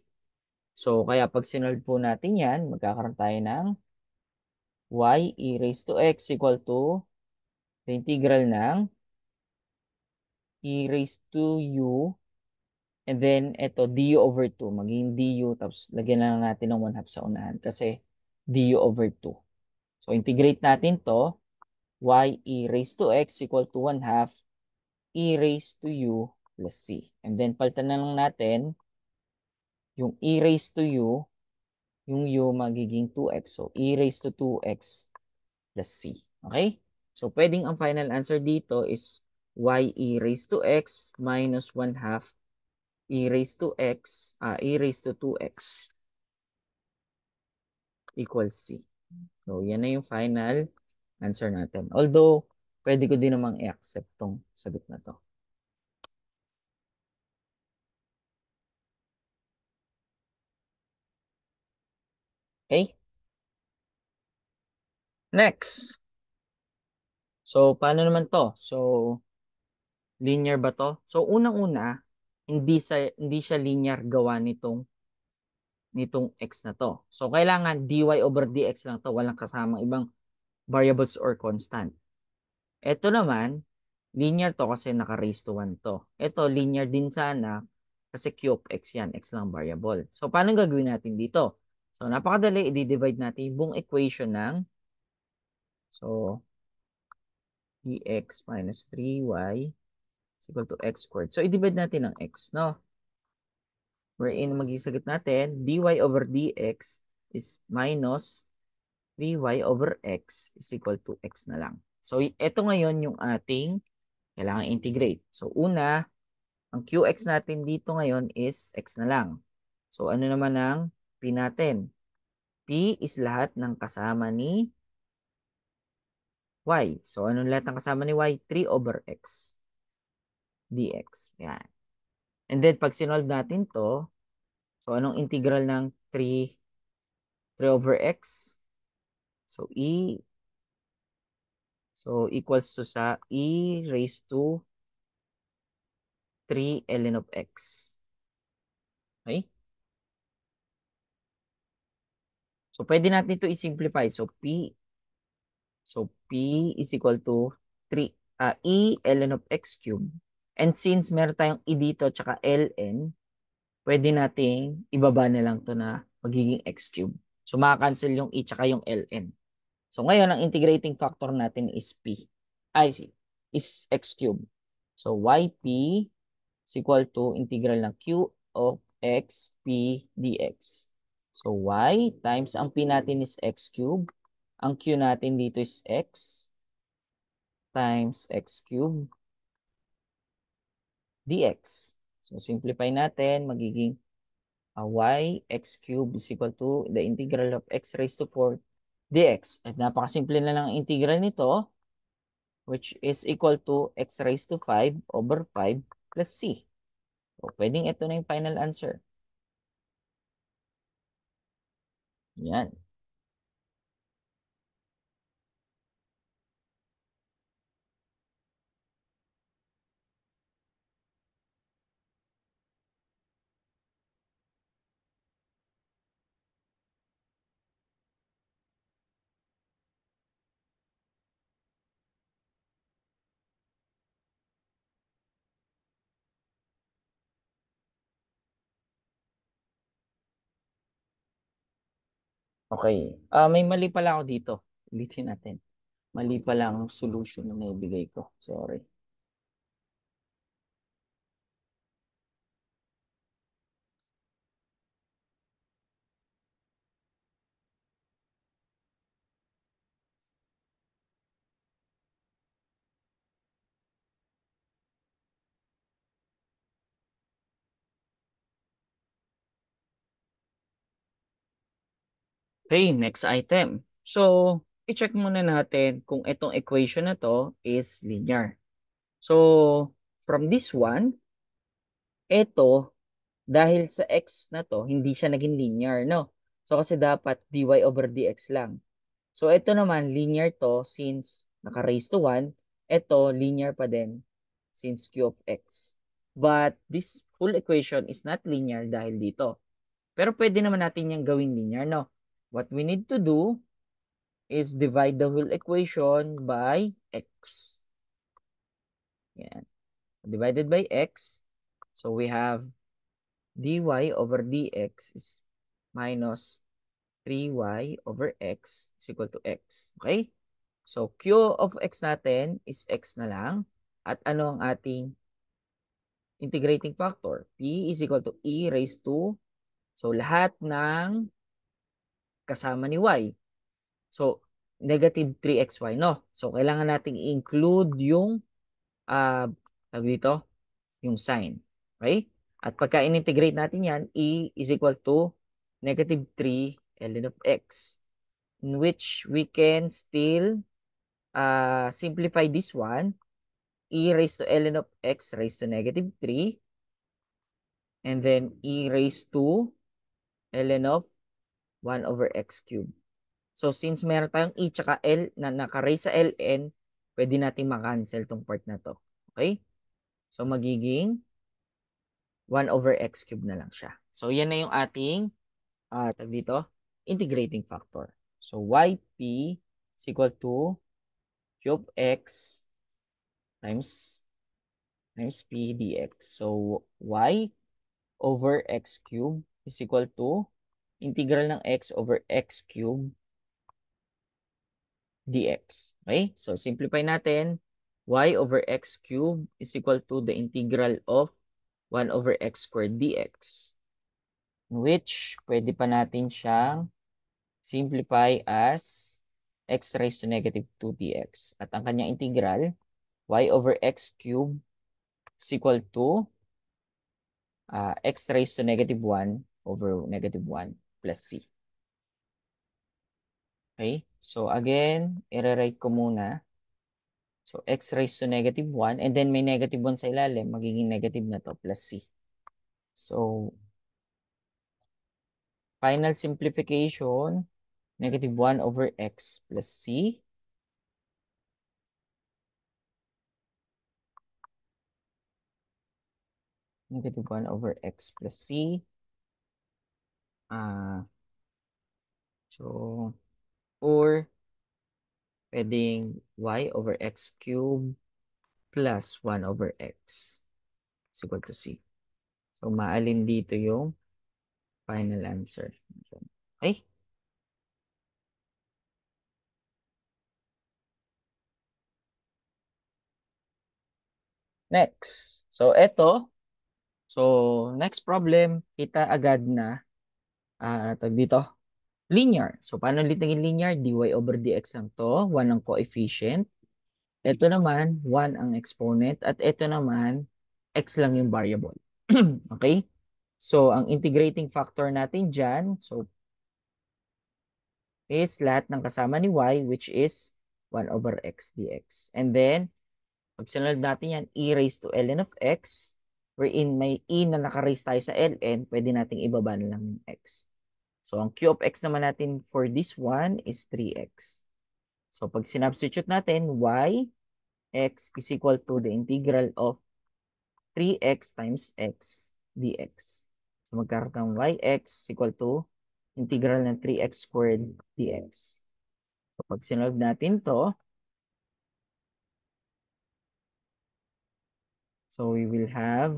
So, kaya pag sinolve po natin yan, magkakaroon tayo ng y e raised to x equal to the integral ng e raised to u And then, ito, du over 2. Maging du, tapos lagyan na lang natin ng 1/2 sa unahan kasi du over 2. So, integrate natin to. Y e raised to x equal to 1/2 e raised to u plus c. And then, palitan na lang natin yung e raised to u, yung u magiging 2x. So, e raised to 2x plus c. Okay? So, pwedeng ang final answer dito is y e raised to x minus 1/2 e raised to x, e raised to 2x equals c. So, yan na yung final answer natin. Although, pwede ko din namang i-accept tong sagot na to. Okay? Next. So, paano naman to? So, linear ba to? So, unang-una, hindi siya linear gawa nitong x na to. So, kailangan dy over dx lang to. Walang kasamang ibang variables or constant. Ito naman, linear to kasi naka-raise to 1 to. Ito, linear din sana kasi q of x yan. X lang variable. So, paano gagawin natin dito? So, napakadali. I-divide natin yung buong equation ng so, dx minus 3y is equal to x squared. So, i-divide natin ng x, no? Wherein magisagot natin, dy over dx is minus 3y over x is equal to x na lang. So, ito ngayon yung ating kailangan integrate. So, una, ang qx natin dito ngayon is x na lang. So, ano naman ang p natin? P is lahat ng kasama ni y. So, anong lahat ng kasama ni y? 3 over x dx. Yan. And then, pag sinolve natin to, so, anong integral ng 3 over x? So, so equals to sa e raised to 3 ln of x. Okay? So, pwede natin ito i-simplify. So, P is equal to 3, E ln of x cube. And since meron tayong E dito tsaka ln, pwede nating ibaba na lang to na magiging x cube. So, makakancel yung E tsaka yung ln. So, ngayon, ang integrating factor natin is P. Is x cube. So, yp is equal to integral ng q of x p dx. So, y times ang p natin is x cube. Ang q natin dito is x times x cube dx. So, simplify natin, magiging y x cube is equal to the integral of x raised to 4 dx. At napakasimple na lang ang integral nito, which is equal to x raised to 5 over 5 plus c. So, pwedeng ito na yung final answer. Yan. Okay. May mali pala ako dito. Ulitin natin. Mali pala ang solution na naibigay ko. Sorry. Okay, next item. So, i-check muna natin kung itong equation na to is linear. So, from this one, ito, dahil sa x na to, hindi siya naging linear, no? So, kasi dapat dy over dx lang. So, ito naman, linear to since naka-raise to 1. Ito, linear pa din since q of x. But this full equation is not linear dahil dito. Pero pwede naman natin yung gawin linear, no? What we need to do is divide the whole equation by x. Yan. Divided by x. So, we have dy over dx is minus 3y over x is equal to x. Okay? So, q of x natin is x na lang. At ano ang ating integrating factor? P is equal to e raised to, so lahat ng kasama ni y. So, negative 3xy, no? So, kailangan nating i-include yung, tawag dito, yung sign. Okay? At pagka in-integrate natin yan, e is equal to negative 3 ln of x, in which we can still simplify this one, e raised to ln of x raised to negative 3, and then e raised to ln of 1 over x cubed. So, since meron tayong e tsaka l na naka-raise sa ln, pwede natin makancel tong part na to. Okay? So, magiging 1 over x cubed na lang siya. So, yan na yung ating, tag dito, integrating factor. So, yp is equal to cube x times p dx. So, y over x cube is equal to integral ng x over x cube dx. Okay? So, simplify natin. Y over x cube is equal to the integral of 1 over x squared dx. Which, pwede pa natin siyang simplify as x raised to negative 2 dx. At ang kanyang integral, y over x cube is equal to x raised to negative 1 over negative 1 plus c. Okay? So, again, i-rewrite ko muna. So, x raised to negative 1, and then may negative 1 sa ilalim, magiging negative na to, plus c. So, final simplification, negative 1 over x plus c. Negative 1 over x plus c. So, or pwedeng y over x cube plus 1 over x is equal to c. So, maalin dito yung final answer. Okay? Next. So, eto. So, next problem, kita agad na, tag dito, linear. So, paano ulit naging linear? dy over dx lang to. 1 ang coefficient. Ito naman, 1 ang exponent. At ito naman, x lang yung variable. Okay? So, ang integrating factor natin dyan, so, is lahat ng kasama ni y, which is 1 over x dx. And then, pag sinunod natin yan, e raised to ln of x, wherein may e na naka-raise tayo sa ln, pwede nating ibaba na lang yung x. So, ang q of x naman natin for this one is 3x. So, pag sinubstitute natin, x is equal to the integral of 3x times x dx. So, magkaroon ng yx is equal to integral ng 3x squared dx. So, pag sinulog natin to, so we will have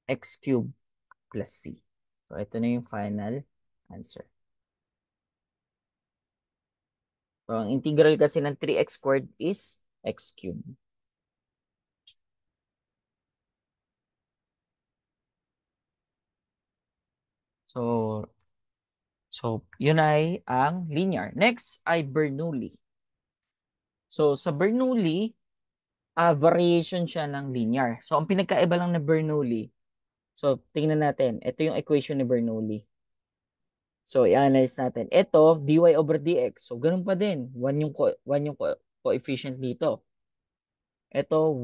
x cubed plus c. So, ito na yung final answer. So, ang integral kasi ng 3x squared is x cubed. So, yun ay ang linear. Next ay Bernoulli. So, sa Bernoulli, variation siya ng linear. So, ang pinagkaiba lang ng Bernoulli, so, tingnan natin. Ito yung equation ni Bernoulli. So, i-analyze natin. Ito, dy over dx. So, ganun pa din. 1 yung coefficient dito. Ito,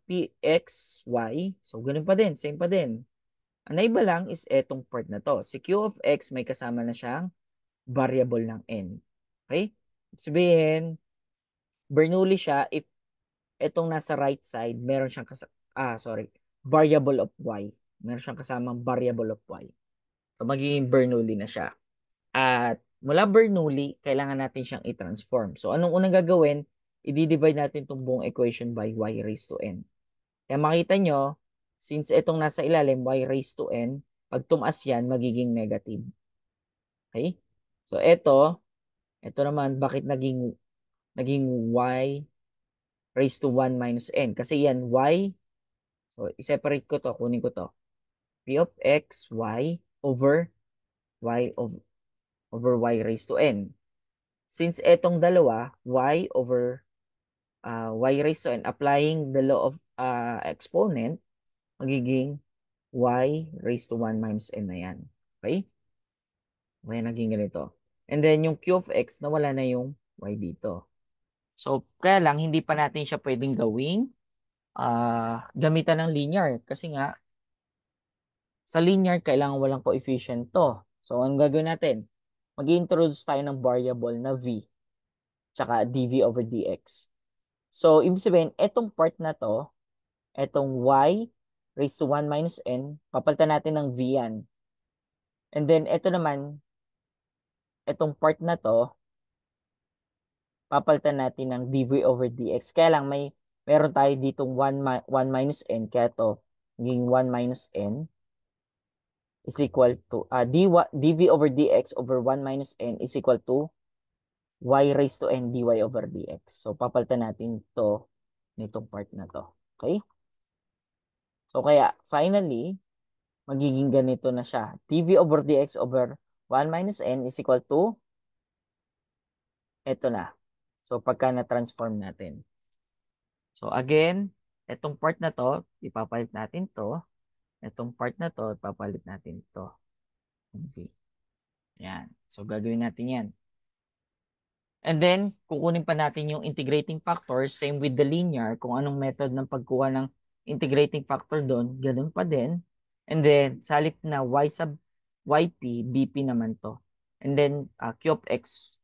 px, y. So, ganun pa din. Same pa din. Ang naiba lang is etong part na to. Si q of x may kasama na siyang variable ng n. Okay? Sabihin, Bernoulli siya if etong nasa right side, meron siyang variable of y. Meron siyang kasamang variable of y. So, magiging Bernoulli na siya. At mula Bernoulli, kailangan natin siyang i-transform. So, anong unang gagawin? I-divide natin itong buong equation by y raised to n. Kaya makita nyo, since itong nasa ilalim, y raised to n, pag tumaas yan, magiging negative. Okay? So, ito naman, bakit naging y raised to 1 minus n? Kasi yan, so, i-separate ko to, kunin ko to. P of x, y, over y raised to n. Since etong dalawa, y over y raised to n, applying the law of exponent, magiging y raised to 1 minus n na yan. Okay? May naging ganito. And then yung q of x, nawala na yung y dito. So, kaya lang, hindi pa natin siya pwedeng gawing gamitan ng linear. Kasi nga, sa linear, kailangan walang coefficient to. So, ang gagawin natin? Mag-introduce tayo ng variable na v, tsaka dv over dx. So, ibig sabihin, etong part na to, etong y raised to 1 minus n, papalitan natin ng v yan. And then, eto naman, etong part na to, papalitan natin ng dv over dx. Kaya lang, meron tayo ditong 1 minus n, kaya to, naging 1 minus n is equal to, dv over dx over 1 minus n is equal to y raised to n dy over dx. So, papalitan natin to nitong part na to. Okay? So, kaya, finally, magiging ganito na siya. dv over dx over 1 minus n is equal to, ito na. So, pagka na-transform natin. So, again, itong part na to, ipapalit natin to. Itong part na to, ipapalit natin to. V. Yan. So, gagawin natin yan. And then, kukunin pa natin yung integrating factor, same with the linear, kung anong method ng pagkuha ng integrating factor doon, ganun pa din. And then, sa halip na y sub yp, bp naman to. And then, q of x,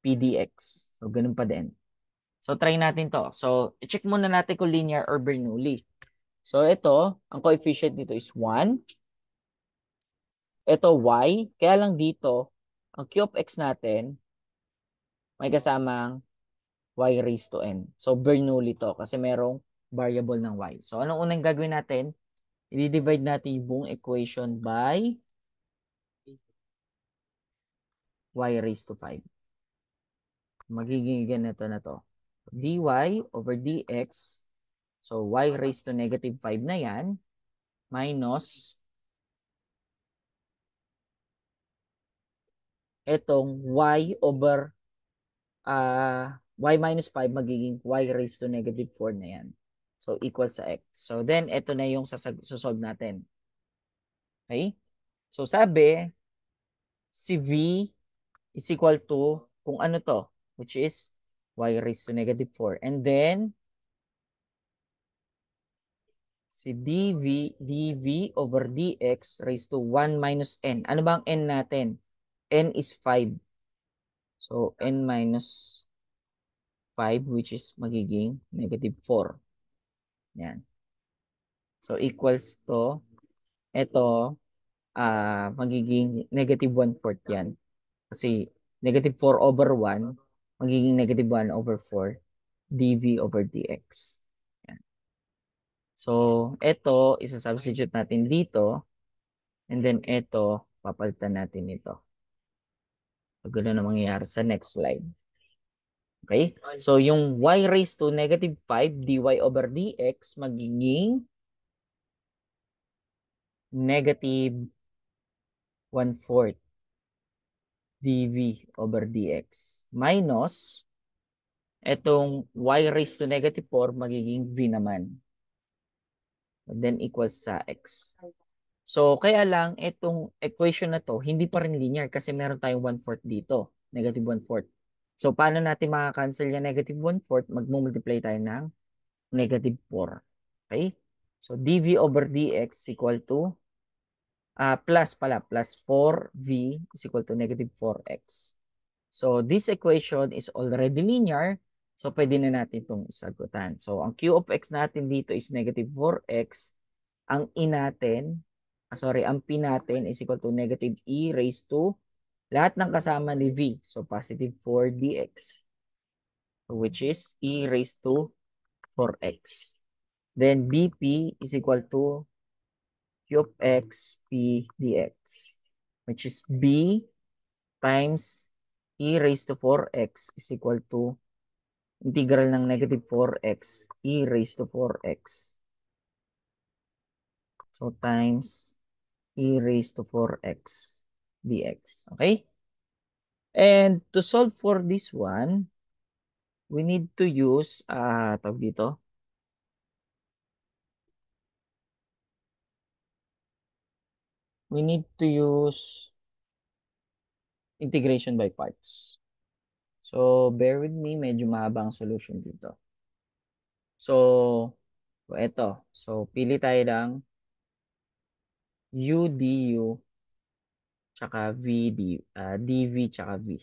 pdx. So, ganun pa din. So, try natin to. So, i-check muna natin kung linear or Bernoulli. So, ito, ang coefficient nito is 1. Ito, y. Kaya lang dito, ang q of x natin, may kasamang y raised to n. So, Bernoulli to kasi merong variable ng y. So, anong unang gagawin natin? I-divide natin yung buong equation by y raised to 5. Magiging ganito na to. dy over dx. So, y raised to negative 5 na yan. Minus etong y over y minus 5 magiging y raised to negative 4 na yan. So, equal sa x. So, then, ito na yung sasolve natin. Okay? So, sabi, si v is equal to, kung ano to, which is y raised to negative 4. And then, si dv over dx raised to 1 minus n. Ano ba ang n natin? N is 5. So, n minus 5, which is magiging negative 4. Yan. So, equals to, ito, magiging negative 1/4 yan. Kasi, negative 4 over 1, magiging negative 1 over 4 dv over dx. Yan. So, ito, isa-substitute natin dito. And then, ito, papalitan natin ito. So, ganoon na mangyayari sa next slide. Okay? So, yung y raised to negative 5 dy over dx magiging negative 1/4 dv over dx minus etong y raised to negative 4 magiging v naman. And then equals sa x. So, kaya lang, itong equation na to, hindi pa rin linear kasi meron tayong 1/4 dito. Negative 1/4. So, paano natin makakancel yung negative 1/4? Magmumultiply tayo ng negative 4. Okay? So, dv over dx equal to, plus 4v is equal to negative 4x. So, this equation is already linear. So, pwede na natin itong isagutan. So, ang q of x natin dito is negative 4x. Ang ang p natin is equal to negative e raised to lahat ng kasama ni v. So, positive 4 dx, which is e raised to 4x. Then BP is equal to Q of X P dx, which is B times e raised to 4x is equal to integral ng negative 4x e raised to 4x. So times e raised to 4x dx. Okay? And to solve for this one, we need to use, tawag dito, we need to use integration by parts. So, bear with me, medyo mahaba ang solution dito. So, ito. So, pili tayo ng u du tsaka dv tsaka v.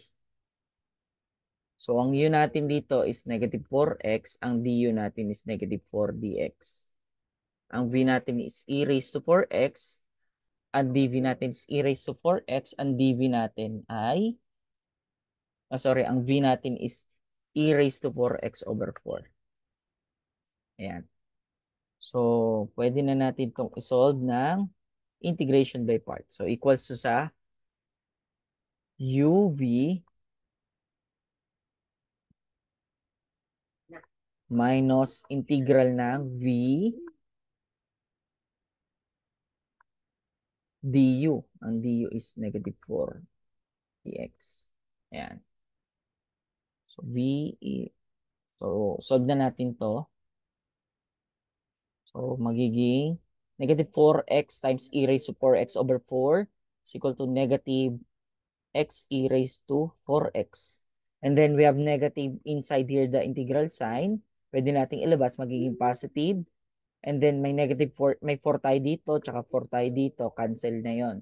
So, ang u natin dito is negative 4x, ang du natin is negative 4dx. Ang v natin is e raised to 4x, ang dv natin is e raised to 4x, ang dv natin ay, ang v natin is e raised to 4x over 4. Ayan. So, pwede na natin itong isolve ng integration by parts. So, equals to sa uv minus integral ng v du. Ang du is negative 4 dx. Ayan. So, so, solve na natin to. So, magiging negative 4x times e raised to 4x over 4 is equal to negative x e raised to 4x. And then, we have negative inside here, the integral sign. Pwede nating ilabas, magiging positive. And then, may negative 4, may 4 tayo dito, tsaka 4 tayo dito. Cancel na yon.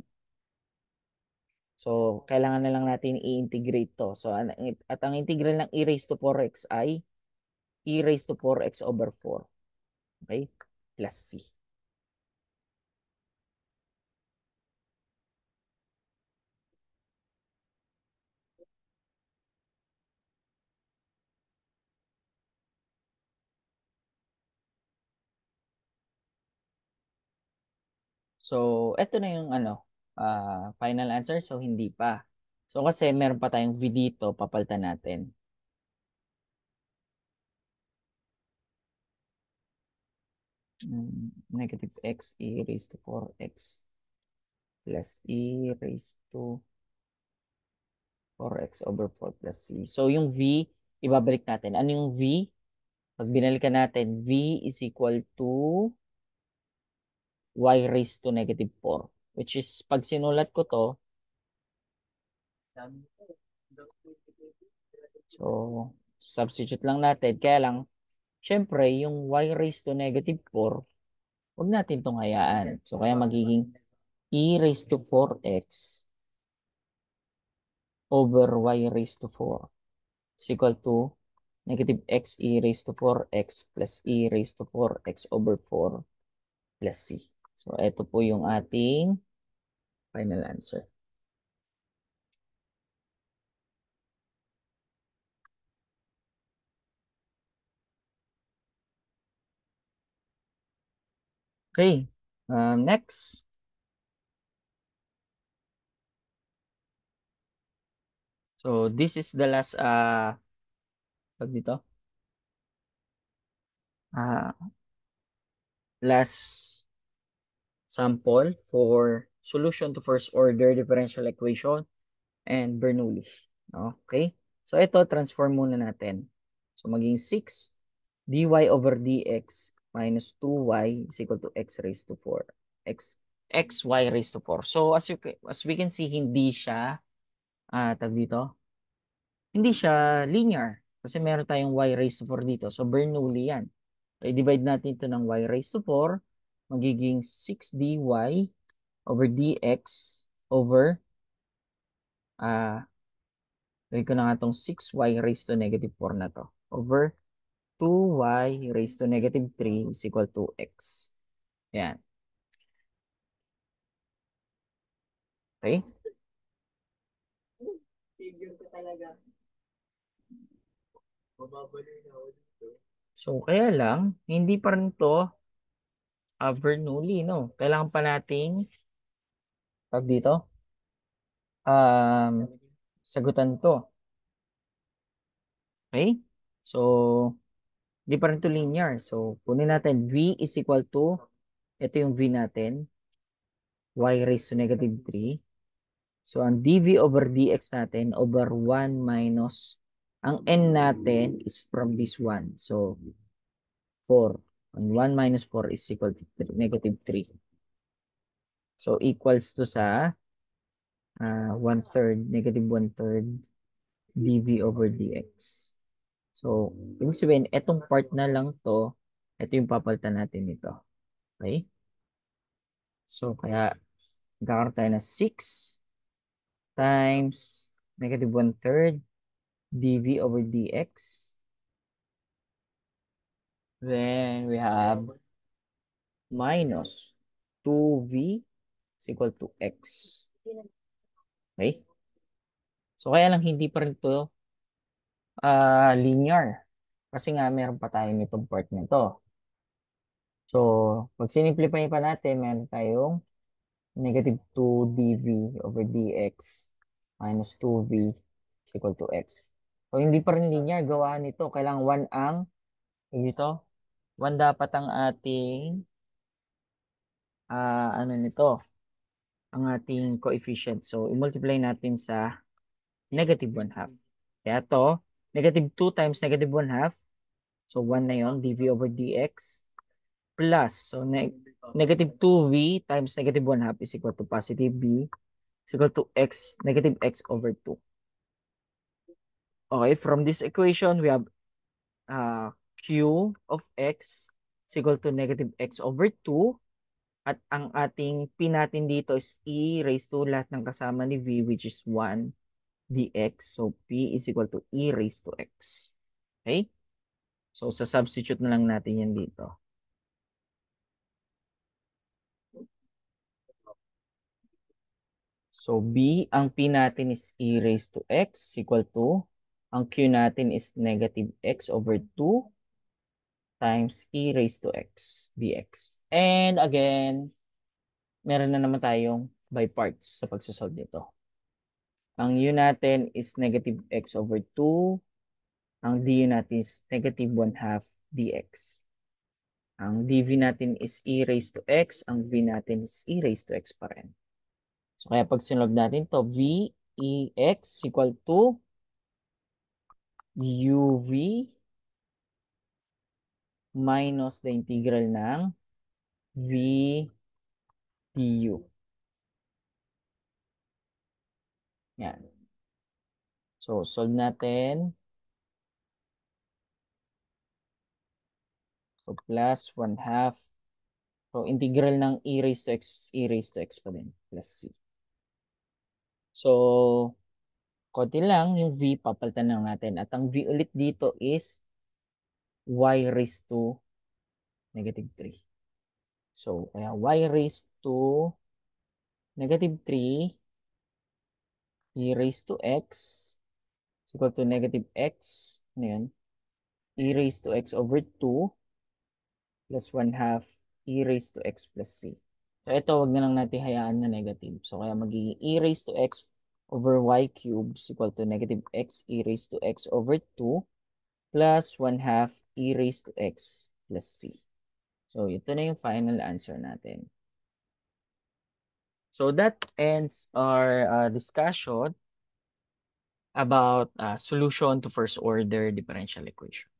So, kailangan na lang natin i-integrate to. So, at ang integral ng e raised to 4x ay e raised to 4x over 4. Okay? Plus c. So, eto na yung final answer. So, hindi pa. So, kasi meron pa tayong v dito, papalitan natin. Negative x e raised to 4x plus e raised to 4x over 4 plus c. So, yung v, ibabalik natin. Ano yung v? Pag binalikan natin, v is equal to y raised to negative 4. Which is, pag sinulat ko to, so, substitute lang natin. Kaya lang, syempre, yung y raised to negative 4, huwag natin itong hayaan. So, kaya magiging e raised to 4x over y raised to 4 is equal to negative x e raised to 4x plus e raised to 4x over 4 plus c. So, ito po yung ating final answer. Okay. Next. So, this is the last, pag dito, last sample for solution to first order differential equation and Bernoulli. Okay? So, ito, transform muna natin. So, maging 6 dy over dx minus 2y is equal to x raised to 4. Xy raised to 4. So, as we can see, hindi siya, tag dito, hindi siya linear. Kasi meron tayong y raised to 4 dito. So, Bernoulli yan. So, i-divide natin ito ng y raised to 4. Magiging 6 dy over dx over, gawin ko na nga itong 6y raised to negative 4 na to. Over 2y raised to negative 3 is equal to x. Yan. Okay? So, kaya lang, hindi pa rin to Bernoulli, no? Kailangan pa nating tawag dito, sagutan to. Okay? So, di pa rin to linear. So, kunin natin V is equal to, ito yung V natin, y raised to negative 3. So, ang dv over dx natin over 1 minus, ang n natin is from this one. So, 4. And 1 minus 4 is equal to negative 3. So, equals to sa 1/3, negative 1/3 dv over dx. So, ibig sabihin, etong part na lang to, ito yung papalitan natin nito. Okay? So, kaya, magkakaroon tayo na 6 times negative 1/3 dv over dx. Then, we have minus 2v is equal to x. Okay? So, kaya lang hindi pa rin to linear. Kasi nga, meron pa tayo nitong part nito. So, pag sinimplify pa natin, meron tayong negative 2 dv over dx minus 2v is equal to x. So, hindi pa rin linear. Gawa nito. Kailangan 1 ang, dito, 1 dapat ang ating, ano nito, ang ating coefficient. So, i-multiply natin sa negative 1/2. Kaya to, negative 2 times negative 1/2. So, 1 na yon dv over dx plus, so negative 2v times negative 1/2 is equal to positive v is equal to x, negative x over 2. Okay, from this equation, we have q of x is equal to negative x over 2. At ang ating p natin dito is e raised to lahat ng kasama ni v, which is 1 dx. So, p is equal to e raised to x. Okay? So, sa substitute na lang natin yan dito. So, b, ang p natin is e raised to x equal to, ang q natin is negative x over 2 times e raised to x dx. And again, meron na naman tayong by parts sa pagsasolve nito. Ang u natin is negative x over 2. Ang du natin is negative 1/2 dx. Ang dv natin is e raised to x. Ang v natin is e raised to x pa rin. So, kaya pag sinolve natin to, v ex equal to uv minus the integral ng v du. Yan. So, solve natin. So, plus 1/2. So, integral ng e raised to x pa din. Plus c. So, konti lang yung v, papalitan lang natin. At ang v ulit dito is y raised to negative 3. So, kaya y raised to negative 3 e raised to x is equal to negative x. Ano yun? E raised to x over 2 plus 1/2 e raised to x plus c. So, ito, wag na lang natin hayaan na negative. So, kaya magiging e raised to x over y cubed is equal to negative x e raised to x over 2 plus 1/2 e raised to x plus c. So, ito na yung final answer natin. So, that ends our discussion about solution to first order differential equation.